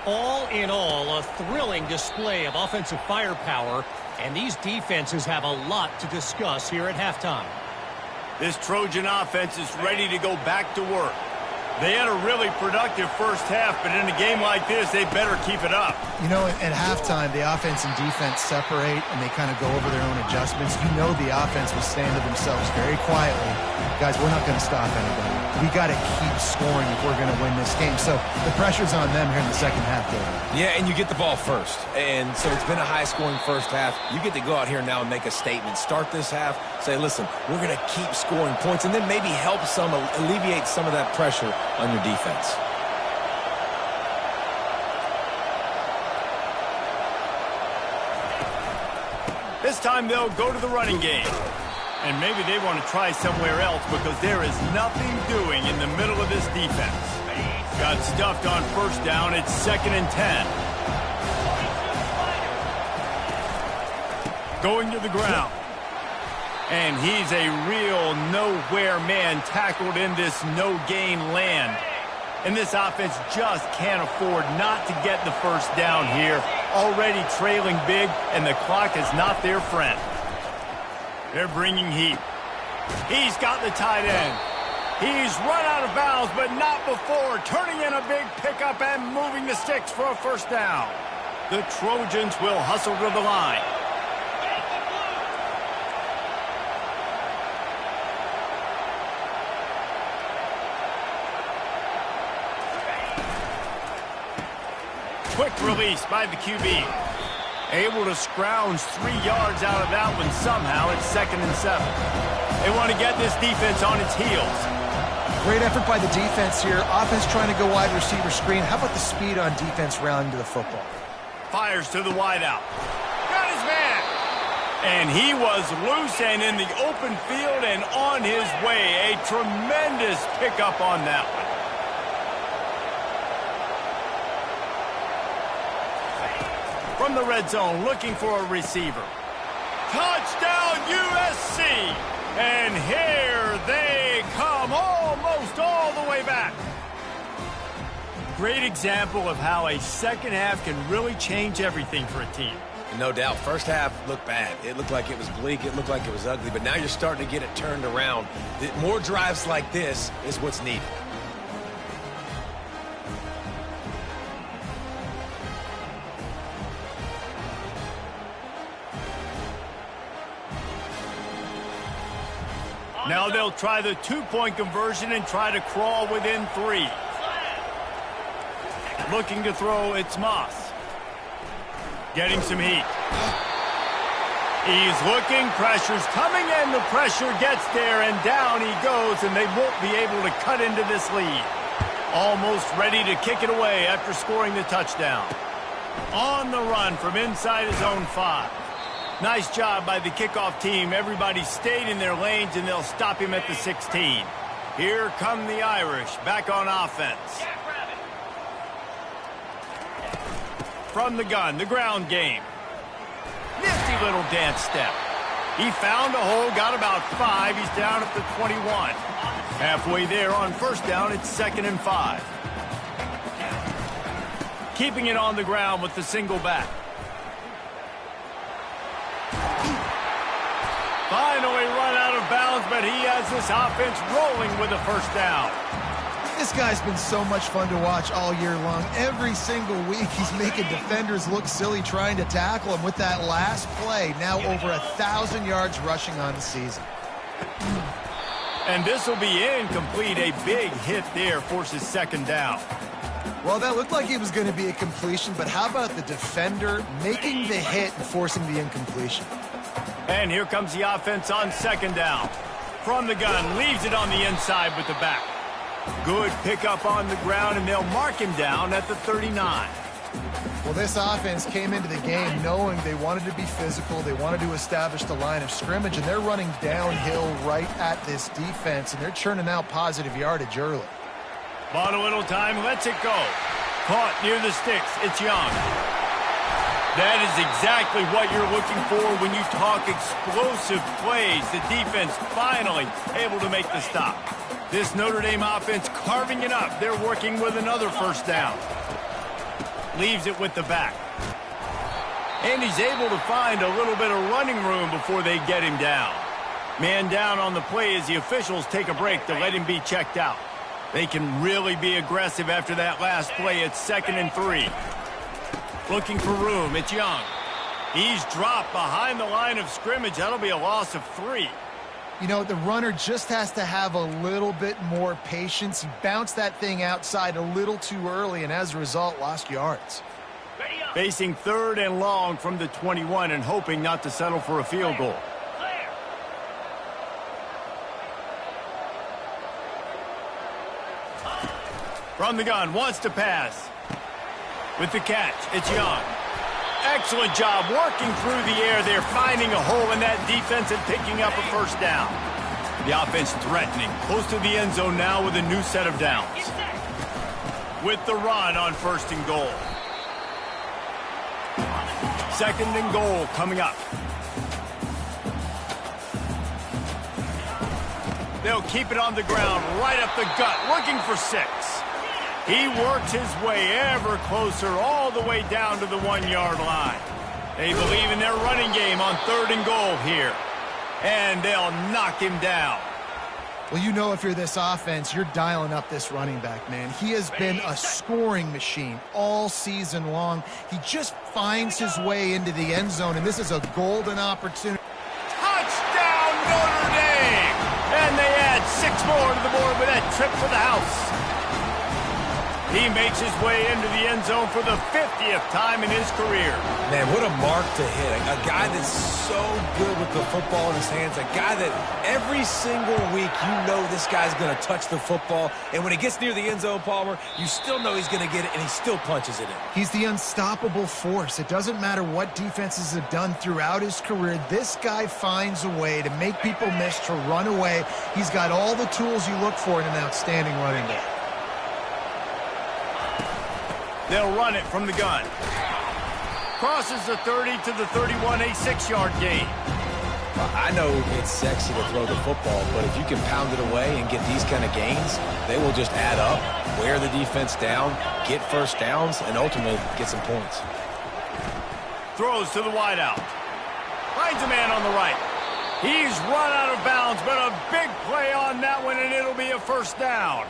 Speaker 4: All in all, a thrilling display of offensive firepower, and these defenses have a lot to discuss here at halftime.
Speaker 1: This Trojan offense is ready to go back to work. They had a really productive first half, but in a game like this, they better keep it up.
Speaker 2: You know, at halftime, the offense and defense separate, and they kind of go over their own adjustments. You know the offense was saying to themselves very quietly, guys, we're not going to stop anybody. We got to keep scoring if we're going to win this game. So the pressure's on them here in the second half, David.
Speaker 3: Yeah, and you get the ball first. And so it's been a high-scoring first half. You get to go out here now and make a statement. Start this half, say, listen, we're going to keep scoring points, and then maybe help some, alleviate some of that pressure on your defense.
Speaker 1: This time they'll go to the running game. And maybe they want to try somewhere else because there is nothing doing in the middle of this defense. Got stuffed on first down. It's 2nd and 10. Going to the ground. And he's a real nowhere man tackled in this no-gain land. And this offense just can't afford not to get the first down here. Already trailing big, and the clock is not their friend. They're bringing heat. He's got the tight end. He's run out of bounds, but not before. Turning in a big pickup and moving the sticks for a first down. The Trojans will hustle to the line. Quick release by the QB. Able to scrounge 3 yards out of that one somehow. It's 2nd and 7. They want to get this defense on its heels.
Speaker 2: Great effort by the defense here. Offense trying to go wide receiver screen. How about the speed on defense rounding to the football?
Speaker 1: Fires to the wideout. Got his man. And he was loose and in the open field and on his way. A tremendous pickup on that one. From the red zone, looking for a receiver. Touchdown, USC! And here they come, almost all the way back. Great example of how a second half can really change everything for a team.
Speaker 3: No doubt. First half looked bad. It looked like it was bleak. It looked like it was ugly. But now you're starting to get it turned around. More drives like this is what's needed.
Speaker 1: Now they'll try the 2-point conversion and try to crawl within 3. Looking to throw, it's Moss. Getting some heat. He's looking, pressure's coming in, the pressure gets there, and down he goes, and they won't be able to cut into this lead. Almost ready to kick it away after scoring the touchdown. On the run from inside his own 5. Nice job by the kickoff team. Everybody stayed in their lanes, and they'll stop him at the 16. Here come the Irish, back on offense. From the gun, the ground game. Nifty little dance step. He found a hole, got about 5. He's down at the 21. Halfway there on first down, it's 2nd and 5. Keeping it on the ground with the single back. Finally run out of bounds, but he has this offense rolling with a first down.
Speaker 2: This guy's been so much fun to watch all year long. Every single week, he's making defenders look silly trying to tackle him with that last play. Now over 1,000 yards rushing on the season.
Speaker 1: And this will be incomplete. A big hit there forces 2nd down.
Speaker 2: Well, that looked like it was going to be a completion, but how about the defender making the hit and forcing the incompletion?
Speaker 1: And here comes the offense on 2nd down. From the gun, leaves it on the inside with the back. Good pickup on the ground, and they'll mark him down at the 39.
Speaker 2: Well, this offense came into the game knowing they wanted to be physical, they wanted to establish the line of scrimmage, and they're running downhill right at this defense, and they're churning out positive yardage early.
Speaker 1: Bought a little time, lets it go. Caught near the sticks, it's Young. That is exactly what you're looking for when you talk explosive plays. The defense finally able to make the stop. This Notre Dame offense carving it up. They're working with another first down. Leaves it with the back. And he's able to find a little bit of running room before they get him down. Man down on the play as the officials take a break to let him be checked out. They can really be aggressive after that last play. It's 2nd and 3. Looking for room. It's Young. He's dropped behind the line of scrimmage. That'll be a loss of 3.
Speaker 2: You know, the runner just has to have a little bit more patience. He bounced that thing outside a little too early, and as a result, lost yards.
Speaker 1: Facing 3rd and long from the 21 and hoping not to settle for a field goal. From the gun, wants to pass. With the catch, it's Young. Excellent job working through the air there, finding a hole in that defense and picking up a first down. The offense threatening, close to the end zone now with a new set of downs. With the run on 1st and goal. 2nd and goal coming up. They'll keep it on the ground, right up the gut, looking for 6. He works his way ever closer all the way down to the 1-yard line. They believe in their running game on 3rd and goal here. And they'll knock him down.
Speaker 2: Well, you know if you're this offense, you're dialing up this running back, man. He has been a scoring machine all season long. He just finds his way into the end zone, and this is a golden opportunity.
Speaker 1: Touchdown, Notre Dame! And they add 6 more to the board with that trip to the house. He makes his way into the end zone for the 50th time in his career.
Speaker 3: Man, what a mark to hit. A guy that's so good with the football in his hands. A guy that every single week you know this guy's going to touch the football. And when it gets near the end zone, Palmer, you still know he's going to get it, and he still punches it in.
Speaker 2: He's the unstoppable force. It doesn't matter what defenses have done throughout his career. This guy finds a way to make people miss, to run away. He's got all the tools you look for in an outstanding running back.
Speaker 1: They'll run it from the gun. Crosses the 30 to the 31, a 6-yard gain.
Speaker 3: I know it's sexy to throw the football, but if you can pound it away and get these kind of gains, they will just add up, wear the defense down, get first downs, and ultimately get some points.
Speaker 1: Throws to the wideout. Finds a man on the right. He's run out of bounds, but a big play on that one, and it'll be a first down.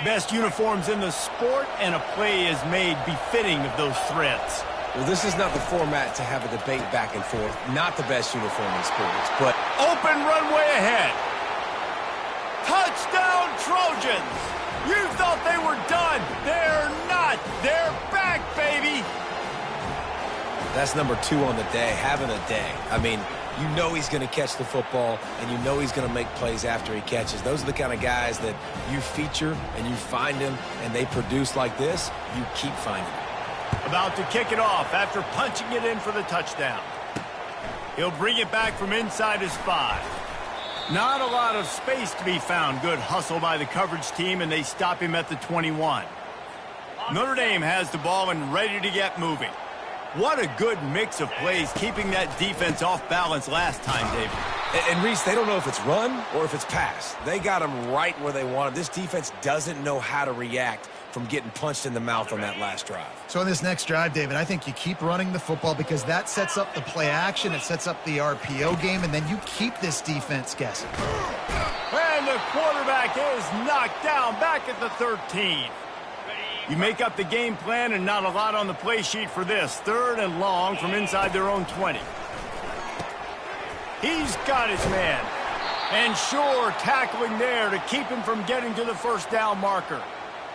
Speaker 1: Best uniforms in the sport, and a play is made befitting of those threats.
Speaker 3: Well, this is not the format to have a debate back and forth. Not the best uniform in sports, but
Speaker 1: open runway ahead. Touchdown, Trojans! You thought they were done. They're not. They're back, baby.
Speaker 3: That's number 2 on the day, having a day. I mean, you know he's going to catch the football, and you know he's going to make plays after he catches. Those are the kind of guys that you feature and you find them, and they produce like this, you keep finding them.
Speaker 1: About to kick it off after punching it in for the touchdown. He'll bring it back from inside his 5. Not a lot of space to be found. Good hustle by the coverage team, and they stop him at the 21. Notre Dame has the ball and ready to get moving. What a good mix of plays, keeping that defense off balance last time, David.
Speaker 3: And Reese, they don't know if it's run or if it's pass. They got them right where they want them. This defense doesn't know how to react from getting punched in the mouth on that last drive.
Speaker 2: So in this next drive, David, I think you keep running the football because that sets up the play action, it sets up the RPO game, and then you keep this defense guessing.
Speaker 1: And the quarterback is knocked down back at the 13. You make up the game plan and not a lot on the play sheet for this. 3rd and long from inside their own 20. He's got his man. And sure, tackling there to keep him from getting to the first down marker.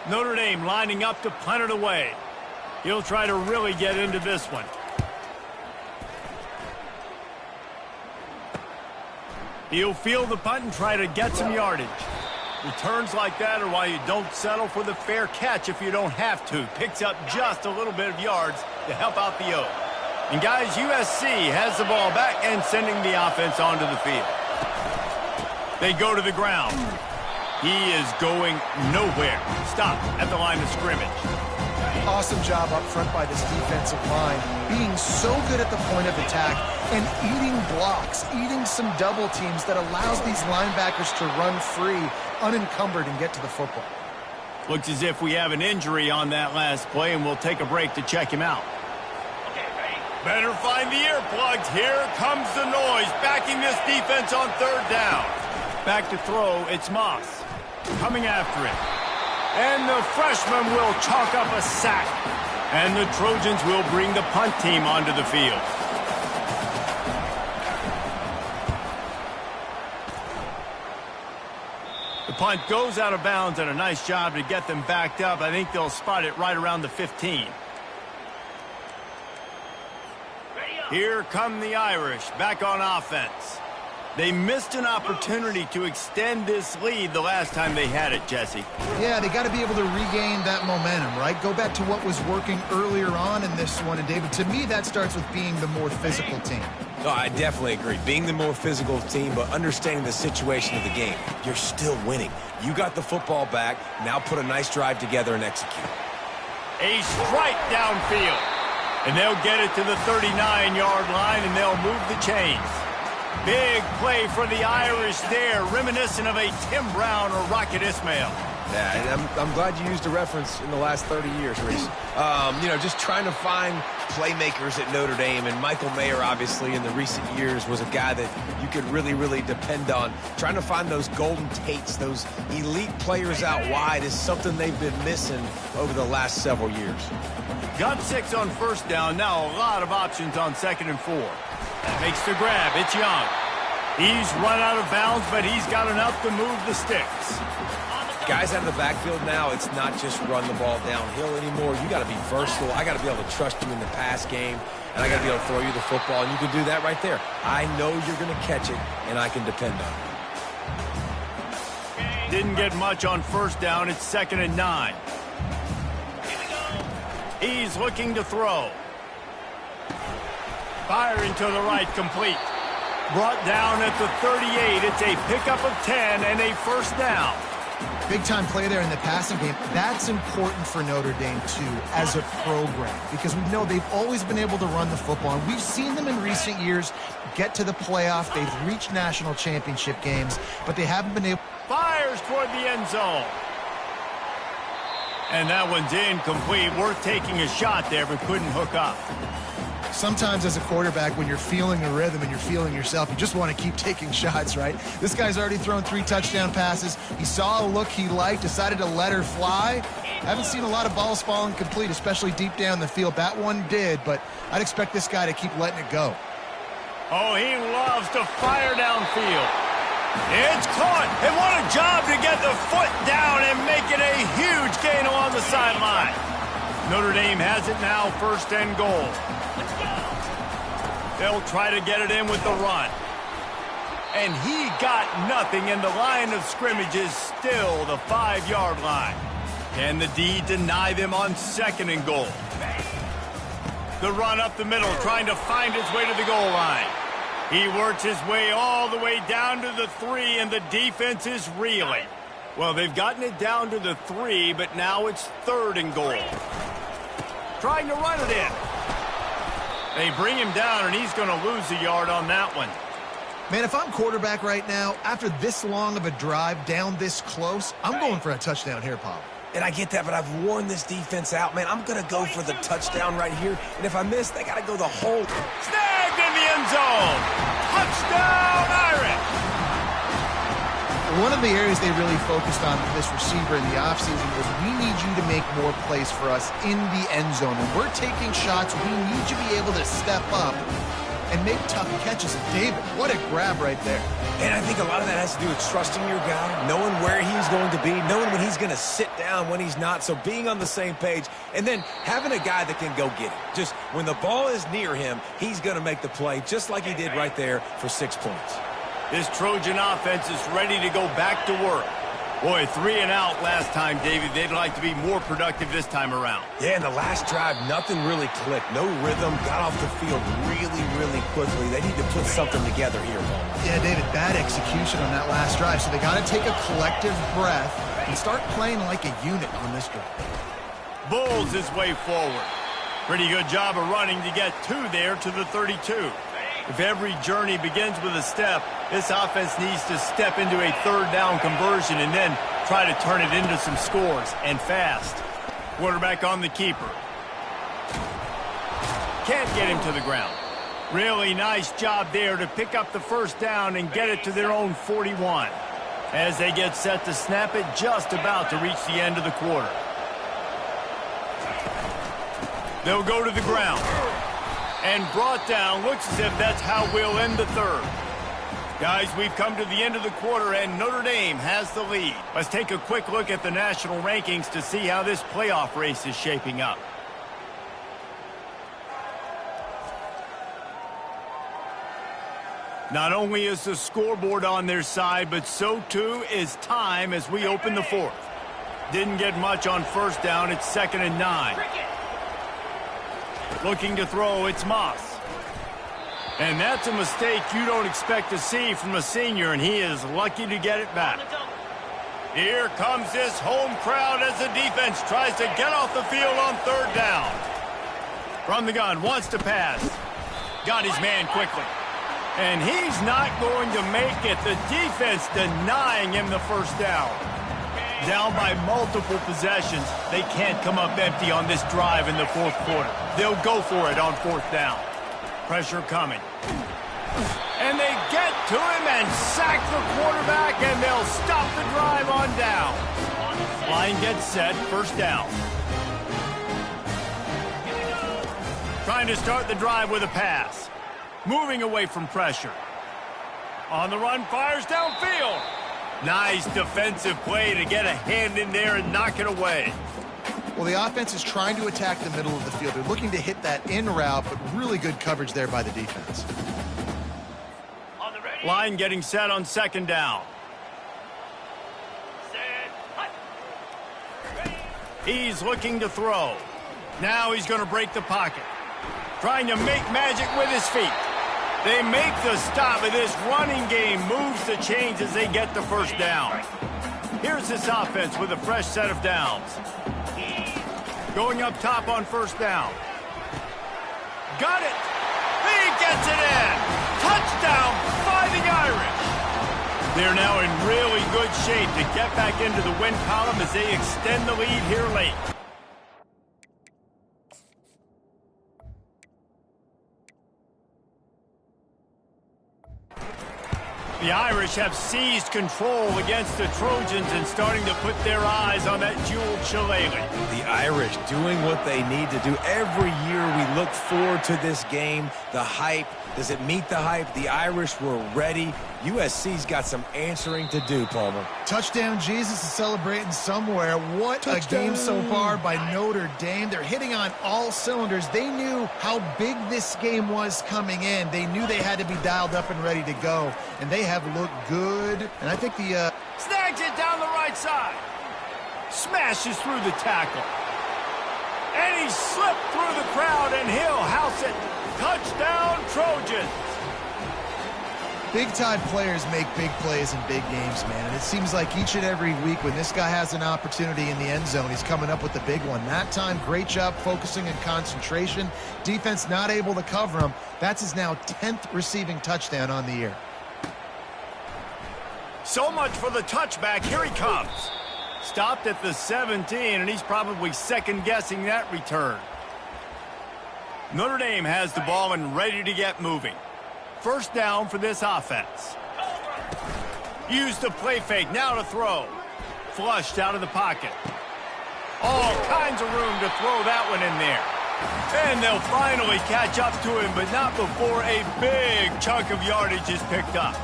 Speaker 1: Notre Dame lining up to punt it away. He'll try to really get into this one. He'll field the punt and try to get some yardage. Returns like that are why you don't settle for the fair catch if you don't have to. Picks up just a little bit of yards to help out the O. And guys, USC has the ball back and sending the offense onto the field. They go to the ground. He is going nowhere. Stop at the line of scrimmage.
Speaker 2: Awesome job up front by this defensive line, being so good at the point of attack and eating blocks, eating some double teams that allows these linebackers to run free, unencumbered, and get to the football.
Speaker 1: Looks as if we have an injury on that last play, and we'll take a break to check him out. Better find the earplugs. Here comes the noise, backing this defense on 3rd down. Back to throw, it's Moss coming after it. And the freshman will chalk up a sack. And the Trojans will bring the punt team onto the field. The punt goes out of bounds, and a nice job to get them backed up. I think they'll spot it right around the 15. Here come the Irish back on offense. They missed an opportunity to extend this lead the last time they had it, Jesse.
Speaker 2: Yeah, they got to be able to regain that momentum, right? Go back to what was working earlier on in this one. And, David, to me, that starts with being the more physical team.
Speaker 3: No, I definitely agree. Being the more physical team, but understanding the situation of the game. You're still winning. You got the football back. Now put a nice drive together and execute.
Speaker 1: A strike downfield. And they'll get it to the 39-yard line, and they'll move the chains. Big play for the Irish there, reminiscent of a Tim Brown or Rocket Ismail.
Speaker 3: Yeah, I'm glad you used a reference in the last 30 years, Reese. You know, just trying to find playmakers at Notre Dame, and Michael Mayer, obviously, in the recent years, was a guy that you could really, really depend on. Trying to find those golden Tates, those elite players out wide is something they've been missing over the last several years.
Speaker 1: Got 6 on 1st down, now a lot of options on 2nd and 4. Makes the grab, it's Young. He's run out of bounds, but he's got enough to move the sticks.
Speaker 3: Guys out of the backfield now, it's not just run the ball downhill anymore. You got to be versatile. I got to be able to trust you in the pass game, and I got to be able to throw you the football, and you can do that right there. I know you're going to catch it, and I can depend on it.
Speaker 1: Didn't get much on 1st down. It's 2nd and 9. He's looking to throw. Firing to the right, complete. Brought down at the 38. It's a pickup of 10 and a 1st down.
Speaker 2: Big-time play there in the passing game. That's important for Notre Dame, too, as a program, because we know they've always been able to run the football, and we've seen them in recent years get to the playoff. They've reached national championship games, but they haven't been able...
Speaker 1: Fires toward the end zone. And that one's incomplete. Worth taking a shot there, but couldn't hook up.
Speaker 2: Sometimes as a quarterback, when you're feeling the rhythm and you're feeling yourself, you just want to keep taking shots, right? This guy's already thrown 3 touchdown passes. He saw a look he liked, decided to let her fly. Haven't seen a lot of balls falling complete, especially deep down the field. That one did, but I'd expect this guy to keep letting it go.
Speaker 1: Oh, he loves to fire downfield. It's caught, and what a job to get the foot down and make it a huge gain along the sideline. Notre Dame has it now, 1st and goal. They'll try to get it in with the run. And he got nothing, and the line of scrimmage is still the 5-yard line. Can the D deny them on 2nd and goal? The run up the middle, trying to find his way to the goal line. He works his way all the way down to the 3, and the defense is reeling. Well, they've gotten it down to the 3, but now it's 3rd and goal. Trying to run it in. They bring him down, and he's going to lose a yard on that one.
Speaker 2: Man, if I'm quarterback right now, after this long of a drive down this close, I'm going for a touchdown here, Paul.
Speaker 3: And I get that, but I've worn this defense out, man. I'm going to go for the touchdown right here. And if I miss, they got to go the whole.
Speaker 1: Snagged in the end zone. Touchdown, Irish.
Speaker 2: One of the areas they really focused on for this receiver in the offseason was we need you to make more plays for us in the end zone. When we're taking shots, we need you to be able to step up and make tough catches. And David, what a grab right there.
Speaker 3: And I think a lot of that has to do with trusting your guy, knowing where he's going to be, knowing when he's going to sit down, when he's not, so being on the same page, and then having a guy that can go get it. Just when the ball is near him, he's going to make the play, just like he did right there for 6 points.
Speaker 1: This Trojan offense is ready to go back to work. Boy, 3 and out last time, David. They'd like to be more productive this time around.
Speaker 3: Yeah, in the last drive, nothing really clicked. No rhythm, got off the field really, really quickly. They need to put something together here, Paul.
Speaker 2: Yeah, David, bad execution on that last drive. So they got to take a collective breath and start playing like a unit on this drive.
Speaker 1: Bulls his way forward. Pretty good job of running to get 2 there to the 32. If every journey begins with a step, this offense needs to step into a 3rd down conversion and then try to turn it into some scores, and fast. Quarterback on the keeper. Can't get him to the ground. Really nice job there to pick up the 1st down and get it to their own 41. As they get set to snap it, just about to reach the end of the quarter. They'll go to the ground. And brought down. Looks as if that's how we'll end the 3rd. Guys, we've come to the end of the quarter, and Notre Dame has the lead. Let's take a quick look at the national rankings to see how this playoff race is shaping up. Not only is the scoreboard on their side, but so too is time as we open the 4th. Didn't get much on 1st down. It's 2nd and 9. Looking to throw, it's Moss. And that's a mistake you don't expect to see from a senior, and he is lucky to get it back. Here comes this home crowd as the defense tries to get off the field on 3rd down. From the gun, wants to pass. Got his man quickly. And he's not going to make it. The defense denying him the 1st down. Down by multiple possessions, they can't come up empty on this drive in the 4th quarter. They'll go for it on 4th down. Pressure coming. And they get to him and sack the quarterback, and they'll stop the drive on down. Line gets set, 1st down. Trying to start the drive with a pass. Moving away from pressure. On the run, fires downfield. Nice defensive play to get a hand in there and knock it away.
Speaker 2: Well, the offense is trying to attack the middle of the field. They're looking to hit that in route, but really good coverage there by the defense.
Speaker 1: Line getting set on 2nd down. He's looking to throw. Now he's going to break the pocket. Trying to make magic with his feet. They make the stop, and this running game moves the chains as they get the 1st down. Here's this offense with a fresh set of downs. Going up top on 1st down. Got it. He gets it in. Touchdown, Fighting Irish. They're now in really good shape to get back into the win column as they extend the lead here late. The Irish have seized control against the Trojans and starting to put their eyes on that jeweled shillelagh.
Speaker 3: The Irish doing what they need to do. Every year we look forward to this game. The hype, does it meet the hype? The Irish were ready. USC's got some answering to do, Palmer.
Speaker 2: Touchdown Jesus is celebrating somewhere. What touchdown. A game so far by Notre Dame. They're hitting on all cylinders. They knew how big this game was coming in. They knew they had to be dialed up and ready to go. And they have looked good. And I think the...
Speaker 1: Snags it down the right side. Smashes through the tackle. And he slipped through the crowd, and he'll house it. Touchdown, Trojans.
Speaker 2: Big-time players make big plays in big games, man. And it seems like each and every week when this guy has an opportunity in the end zone, he's coming up with the big one. That time, great job focusing and concentration. Defense not able to cover him. That's his now 10th receiving touchdown on the year.
Speaker 1: So much for the touchback. Here he comes. Stopped at the 17, and he's probably second-guessing that return. Notre Dame has the ball and ready to get moving. First down for this offense. Use the play fake. Now to throw. Flushed out of the pocket. All kinds of room to throw that one in there. And they'll finally catch up to him, but not before a big chunk of yardage is picked up.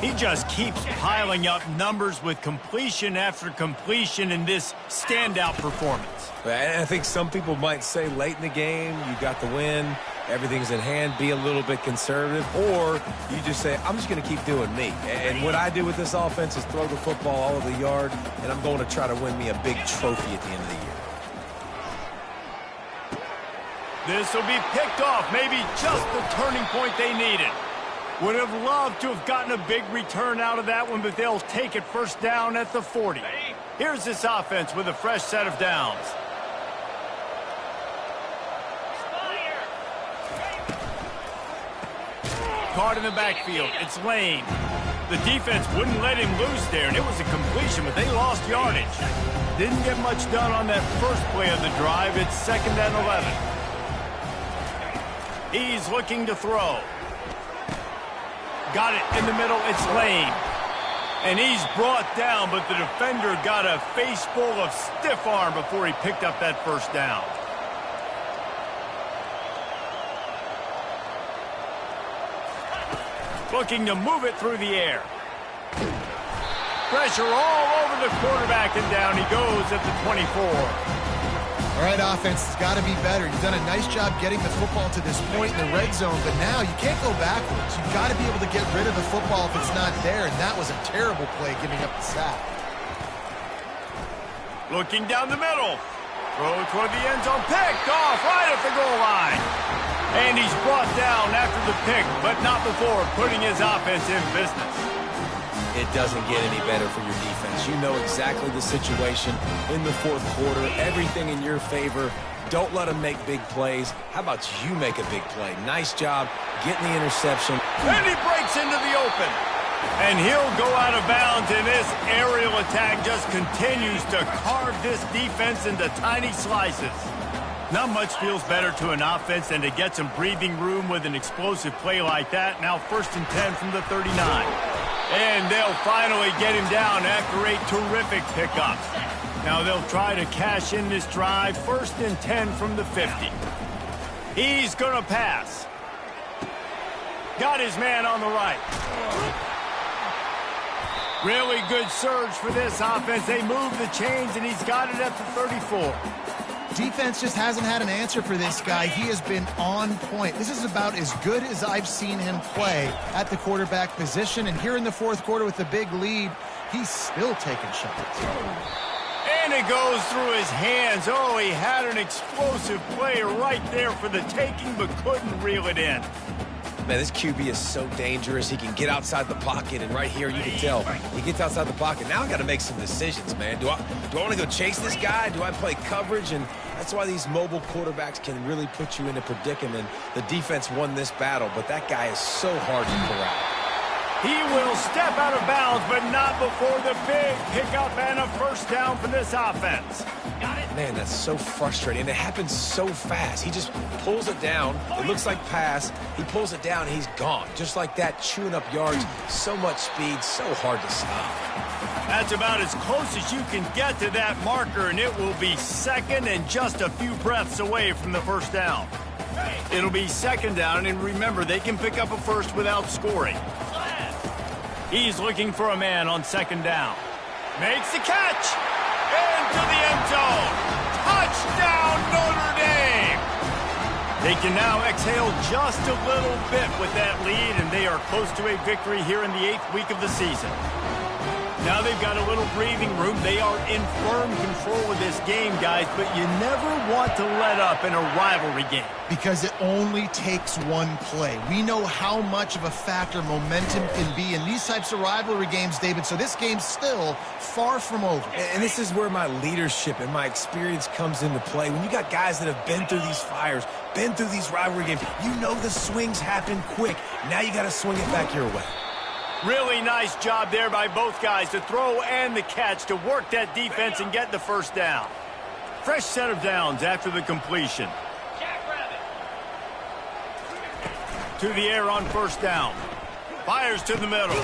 Speaker 1: He just keeps piling up numbers with completion after completion in this standout performance.
Speaker 3: And I think some people might say late in the game, you got the win, everything's in hand, be a little bit conservative, or you just say, I'm just going to keep doing me. And what I do with this offense is throw the football all over the yard, and I'm going to try to win me a big trophy at the end of the year.
Speaker 1: This will be picked off, maybe just the turning point they needed. Would have loved to have gotten a big return out of that one, but they'll take it first down at the 40. Here's this offense with a fresh set of downs. Caught in the backfield. It's Lane. The defense wouldn't let him loose there, and it was a completion, but they lost yardage. Didn't get much done on that first play of the drive. It's 2nd and 11. He's looking to throw. Got it in the middle. It's Lane. And he's brought down, but the defender got a face full of stiff arm before he picked up that first down. Looking to move it through the air. Pressure all over the quarterback, and down he goes at the 24.
Speaker 2: All right, offense, it's got to be better. You've done a nice job getting the football to this point in the red zone, but now you can't go backwards. You've got to be able to get rid of the football if it's not there, and that was a terrible play giving up the sack.
Speaker 1: Looking down the middle. Throw toward the end zone. Picked off right at the goal line. And he's brought down after the pick, but not before putting his offense in business.
Speaker 3: It doesn't get any better for your defense. You know exactly the situation in the fourth quarter. Everything in your favor. Don't let them make big plays. How about you make a big play? Nice job getting the interception.
Speaker 1: And he breaks into the open. And he'll go out of bounds, and this aerial attack just continues to carve this defense into tiny slices. Not much feels better to an offense than to get some breathing room with an explosive play like that. Now 1st and 10 from the 39. And they'll finally get him down after a terrific pickup. Now they'll try to cash in this drive. 1st and 10 from the 50. He's going to pass. Got his man on the right. Really good surge for this offense. They move the chains, and he's got it at the 34.
Speaker 2: Defense just hasn't had an answer for this guy. He has been on point. This is about as good as I've seen him play at the quarterback position. And here in the fourth quarter with the big lead, he's still taking shots.
Speaker 1: And it goes through his hands. Oh, he had an explosive play right there for the taking, but couldn't reel it in.
Speaker 3: Man, this QB is so dangerous. He can get outside the pocket, and right here you can tell he gets outside the pocket. Now I got to make some decisions, man. Do I want to go chase this guy? Do I play coverage? And that's why these mobile quarterbacks can really put you in a predicament. The defense won this battle, but that guy is so hard to corral.
Speaker 1: He will step out of bounds, but not before the big pickup and a first down for this offense.
Speaker 3: Man, that's so frustrating. And it happens so fast. He just pulls it down. It looks like pass. He pulls it down, and he's gone. Just like that, chewing up yards. So much speed, so hard to stop.
Speaker 1: That's about as close as you can get to that marker, and it will be 2nd and just a few breaths away from the first down. It'll be 2nd down, and remember, they can pick up a first without scoring. He's looking for a man on 2nd down. Makes the catch. Into the end zone. Touchdown, Notre Dame. They can now exhale just a little bit with that lead, and they are close to a victory here in the 8th week of the season. Now they've got a little breathing room. They are in firm control of this game, guys, but you never want to let up in a rivalry game.
Speaker 2: Because it only takes one play. We know how much of a factor momentum can be in these types of rivalry games, David, so this game's still far from over.
Speaker 3: And this is where my leadership and my experience comes into play. When you got guys that have been through these fires, been through these rivalry games, you know the swings happen quick. Now you got to swing it back your way.
Speaker 1: Really nice job there by both guys, the throw and the catch, to work that defense and get the first down. Fresh set of downs after the completion. To the air on first down. Fires to the middle.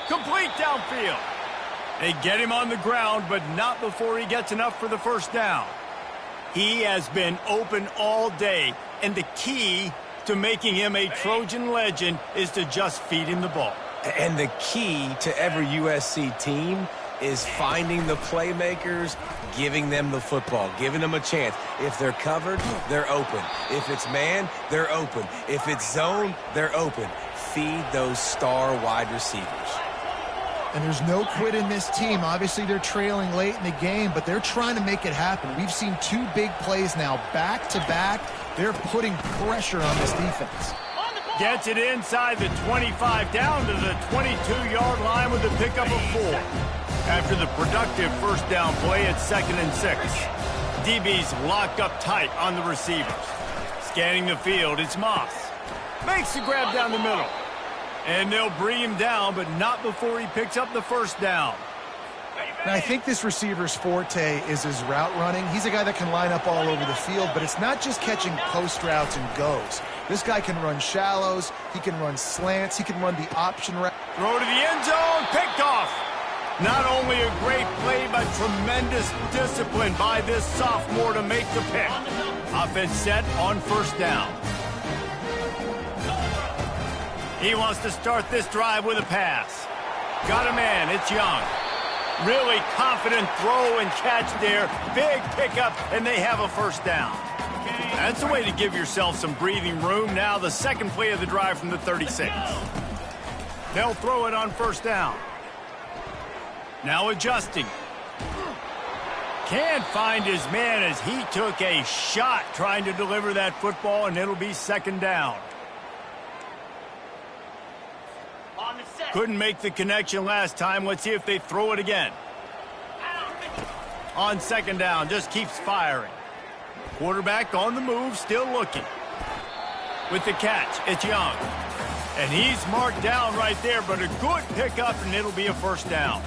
Speaker 1: Complete downfield. They get him on the ground, but not before he gets enough for the first down. He has been open all day, and the key to making him a Trojan legend is to just feed him the ball.
Speaker 3: And the key to every USC team is finding the playmakers, giving them the football, giving them a chance. If they're covered, they're open. If it's man, they're open. If it's zone, they're open. Feed those star wide receivers.
Speaker 2: And there's no quit in this team. Obviously, they're trailing late in the game, but they're trying to make it happen. We've seen 2 big plays now, back-to-back. They're putting pressure on this defense.
Speaker 1: Gets it inside the 25, down to the 22-yard line with a pickup of 4. After the productive first down play, it's 2nd and 6. DB's locked up tight on the receivers. Scanning the field, it's Moss. Makes the grab down the middle. And they'll bring him down, but not before he picks up the first down.
Speaker 2: And I think this receiver's forte is his route running. He's a guy that can line up all over the field, but it's not just catching post routes and goes. This guy can run shallows, he can run slants, he can run the option route.
Speaker 1: Throw to the end zone, picked off. Not only a great play, but tremendous discipline by this sophomore to make the pick. Offense set on first down. He wants to start this drive with a pass. Got a man, it's Young. Really confident throw and catch there. Big pickup, and they have a first down. That's the way to give yourself some breathing room. Now the second play of the drive from the 36. They'll throw it on first down. Now adjusting. Can't find his man as he took a shot trying to deliver that football, and it'll be 2nd down. Couldn't make the connection last time. Let's see if they throw it again. On 2nd down, just keeps firing. Quarterback on the move, still looking. With the catch, it's Young. And he's marked down right there, but a good pickup, and it'll be a first down.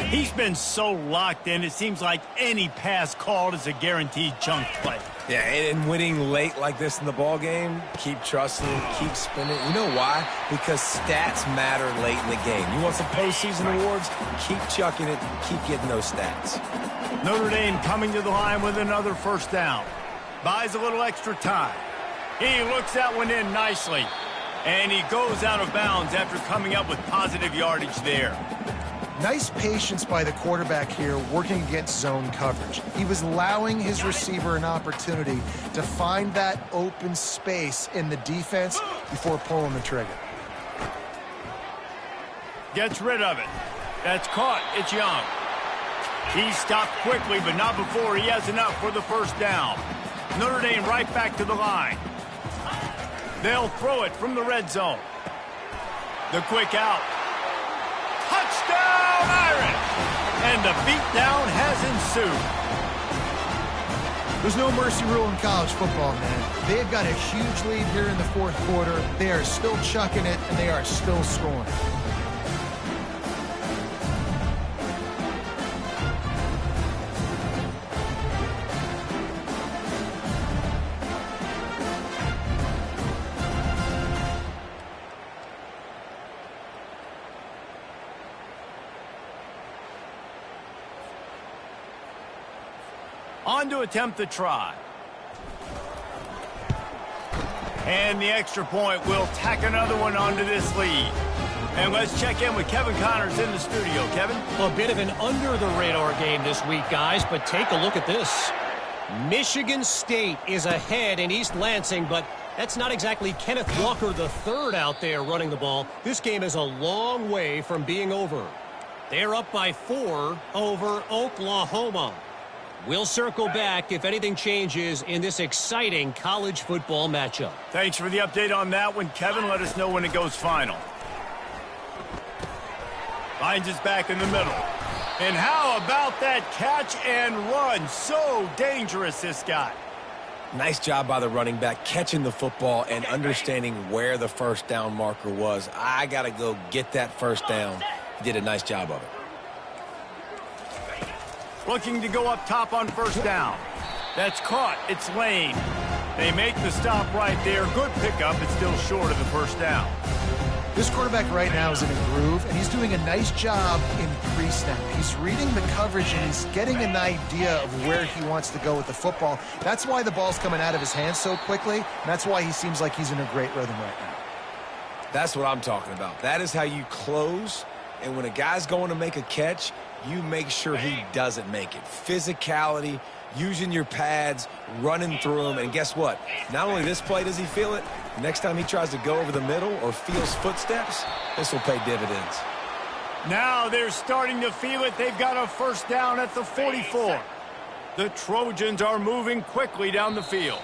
Speaker 1: He's been so locked in, it seems like any pass called is a guaranteed chunk play.
Speaker 3: Yeah, and winning late like this in the ball game, keep trusting, keep spinning. You know why? Because stats matter late in the game. You want some postseason awards? Keep chucking it, keep getting those stats.
Speaker 1: Notre Dame coming to the line with another first down. Buys a little extra time. He looks that one in nicely. And he goes out of bounds after coming up with positive yardage there.
Speaker 2: Nice patience by the quarterback here working against zone coverage. He was allowing his receiver an opportunity to find that open space in the defense before pulling the trigger.
Speaker 1: Gets rid of it. That's caught. It's Young. He stopped quickly, but not before he has enough for the first down. Notre Dame right back to the line. They'll throw it from the red zone. The quick out. Touchdown, Irish! And the beatdown has ensued.
Speaker 2: There's no mercy rule in college football, man. They've got a huge lead here in the 4th quarter. They are still chucking it, and they are still scoring.
Speaker 1: On to attempt the try. And the extra point will tack another one onto this lead. And let's check in with Kevin Connors in the studio. Kevin?
Speaker 4: A bit of an under-the-radar game this week, guys, but take a look at this. Michigan State is ahead in East Lansing, but that's not exactly Kenneth Walker III out there running the ball. This game is a long way from being over. They're up by 4 over Oklahoma. We'll circle back if anything changes in this exciting college football matchup.
Speaker 1: Thanks for the update on that one, Kevin. Let us know when it goes final. Finds us back in the middle. And how about that catch and run? So dangerous, this guy.
Speaker 3: Nice job by the running back, catching the football and understanding where the first down marker was. I got to go get that first down. He did a nice job of it.
Speaker 1: Looking to go up top on first down. That's caught. It's Lane. They make the stop right there. Good pickup. It's still short of the first down.
Speaker 2: This quarterback right now is in a groove, and he's doing a nice job in pre-snap. He's reading the coverage, and he's getting an idea of where he wants to go with the football. That's why the ball's coming out of his hands so quickly, and that's why he seems like he's in a great rhythm right now.
Speaker 3: That's what I'm talking about. That is how you close, and when a guy's going to make a catch, you make sure he doesn't make it. Physicality, using your pads, running through them, and guess what? Not only this play does he feel it, next time he tries to go over the middle or feels footsteps, this will pay dividends.
Speaker 1: Now they're starting to feel it. They've got a first down at the 44. The Trojans are moving quickly down the field.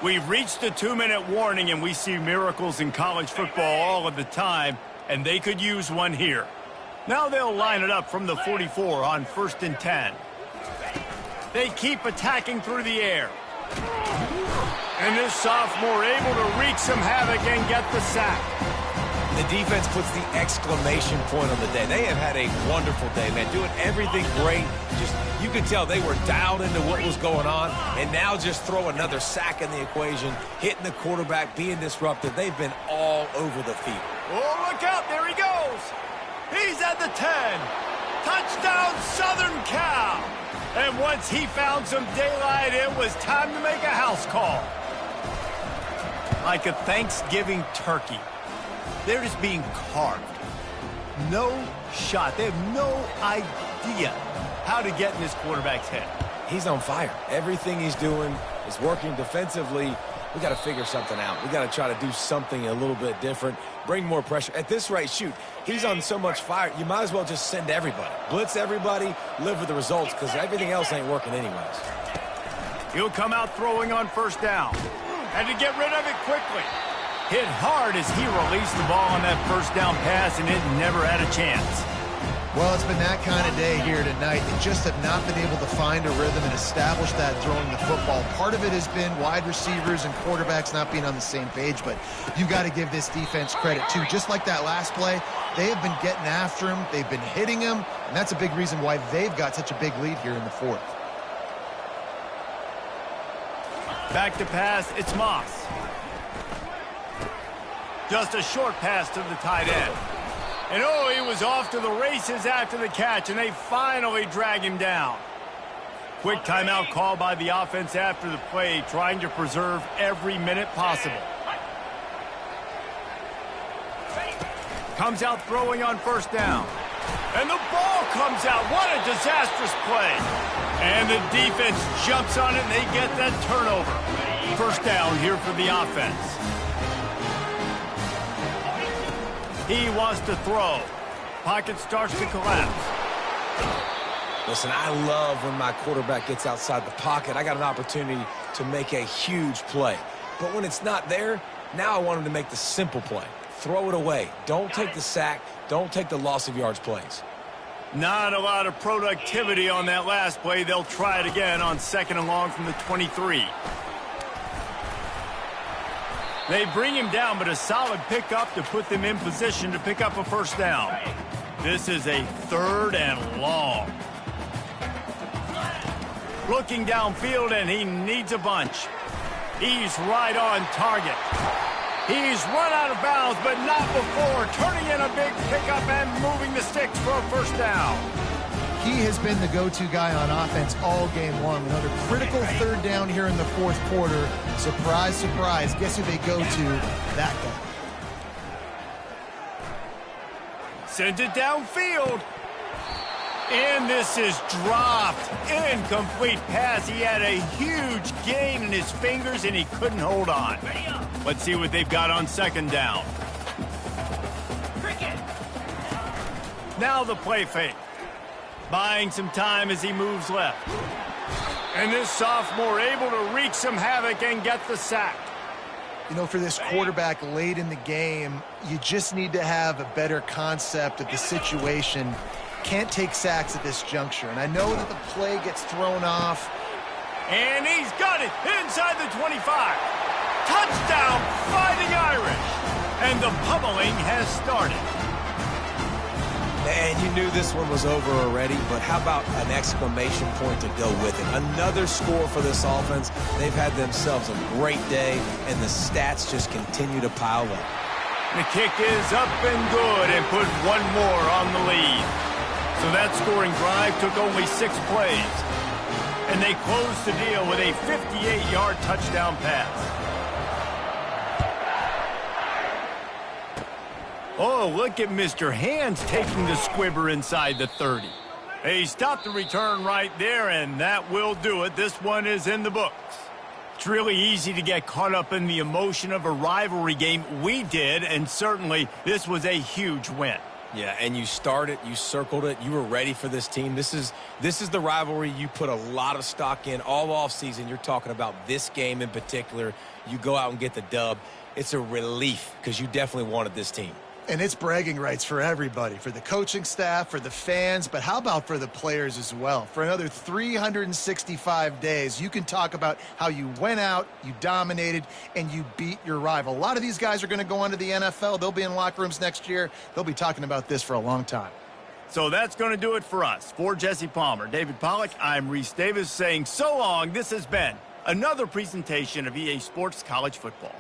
Speaker 1: We've reached the 2-minute warning, and we see miracles in college football all of the time, and they could use one here. Now they'll line it up from the 44 on 1st and 10. They keep attacking through the air. And this sophomore able to wreak some havoc and get the sack.
Speaker 3: The defense puts the exclamation point on the day. They have had a wonderful day, man, doing everything great. Just, you could tell they were dialed into what was going on, and now just throw another sack in the equation, hitting the quarterback, being disruptive. They've been all over the field.
Speaker 1: Oh, look out, there he goes. He's at the 10. Touchdown, Southern Cal. And once he found some daylight, it was time to make a house call. Like a Thanksgiving turkey. They're just being carved. No shot. They have no idea how to get in this quarterback's head.
Speaker 3: He's on fire. Everything he's doing is working defensively. We got to figure something out. We got to try to do something a little bit different, bring more pressure. At this rate, shoot, he's on so much fire, you might as well just send everybody. Blitz everybody, live with the results, because everything else ain't working anyways.
Speaker 1: He'll come out throwing on first down. Had to get rid of it quickly. Hit hard as he released the ball on that first down pass, and it never had a chance.
Speaker 2: Well, it's been that kind of day here tonight. They just have not been able to find a rhythm and establish that throwing the football. Part of it has been wide receivers and quarterbacks not being on the same page, but you've got to give this defense credit, too. Just like that last play, they have been getting after him. They've been hitting him, and that's a big reason why they've got such a big lead here in the fourth.
Speaker 1: Back to pass, it's Moss. Just a short pass to the tight end. And oh, he was off to the races after the catch, and they finally drag him down. Quick timeout call by the offense after the play, trying to preserve every minute possible. Comes out throwing on first down. And the ball comes out. What a disastrous play. And the defense jumps on it, and they get that turnover. First down here for the offense. He wants to throw. Pocket starts to collapse.
Speaker 3: Listen, I love when my quarterback gets outside the pocket. I got an opportunity to make a huge play. But when it's not there, now I want him to make the simple play. Throw it away. Don't take the sack. Don't take the loss of yards plays.
Speaker 1: Not a lot of productivity on that last play. They'll try it again on 2nd and long from the 23. They bring him down, but a solid pickup to put them in position to pick up a first down. This is a 3rd and long. Looking downfield, and he needs a bunch. He's right on target. He's run out of bounds, but not before. Turning in a big pickup and moving the sticks for a first down.
Speaker 2: He has been the go-to guy on offense all game long. Another critical 3rd down here in the 4th quarter. Surprise, surprise. Guess who they go to? That guy.
Speaker 1: Sends it downfield. And this is dropped. Incomplete pass. He had a huge gain in his fingers, and he couldn't hold on. Let's see what they've got on 2nd down. Now the play fake. Buying some time as he moves left. And this sophomore able to wreak some havoc and get the sack.
Speaker 2: You know, for this quarterback late in the game, you just need to have a better concept of the situation. Can't take sacks at this juncture. And I know that the play gets thrown off,
Speaker 1: And he's got it inside the 25. Touchdown, Fighting Irish. And the pummeling has started.
Speaker 3: And you knew this one was over already, but how about an exclamation point to go with it? Another score for this offense. They've had themselves a great day, and the stats just continue to pile up.
Speaker 1: The kick is up and good and put one more on the lead. So that scoring drive took only 6 plays. And they closed the deal with a 58-yard touchdown pass. Oh, look at Mr. Hands taking the squibber inside the 30. He stopped the return right there, and that will do it. This one is in the books. It's really easy to get caught up in the emotion of a rivalry game. We did, and certainly this was a huge win.
Speaker 3: Yeah, and you started, you circled it, you were ready for this team. This is the rivalry you put a lot of stock in all offseason. You're talking about this game in particular. You go out and get the dub. It's a relief because you definitely wanted this team.
Speaker 2: And it's bragging rights for everybody, for the coaching staff, for the fans, but how about for the players as well? For another 365 days, you can talk about how you went out, you dominated, and you beat your rival. A lot of these guys are going to go on to the NFL. They'll be in locker rooms next year. They'll be talking about this for a long time.
Speaker 1: So that's going to do it for us. For Jesse Palmer, David Pollack, I'm Reese Davis saying so long. This has been another presentation of EA Sports College Football.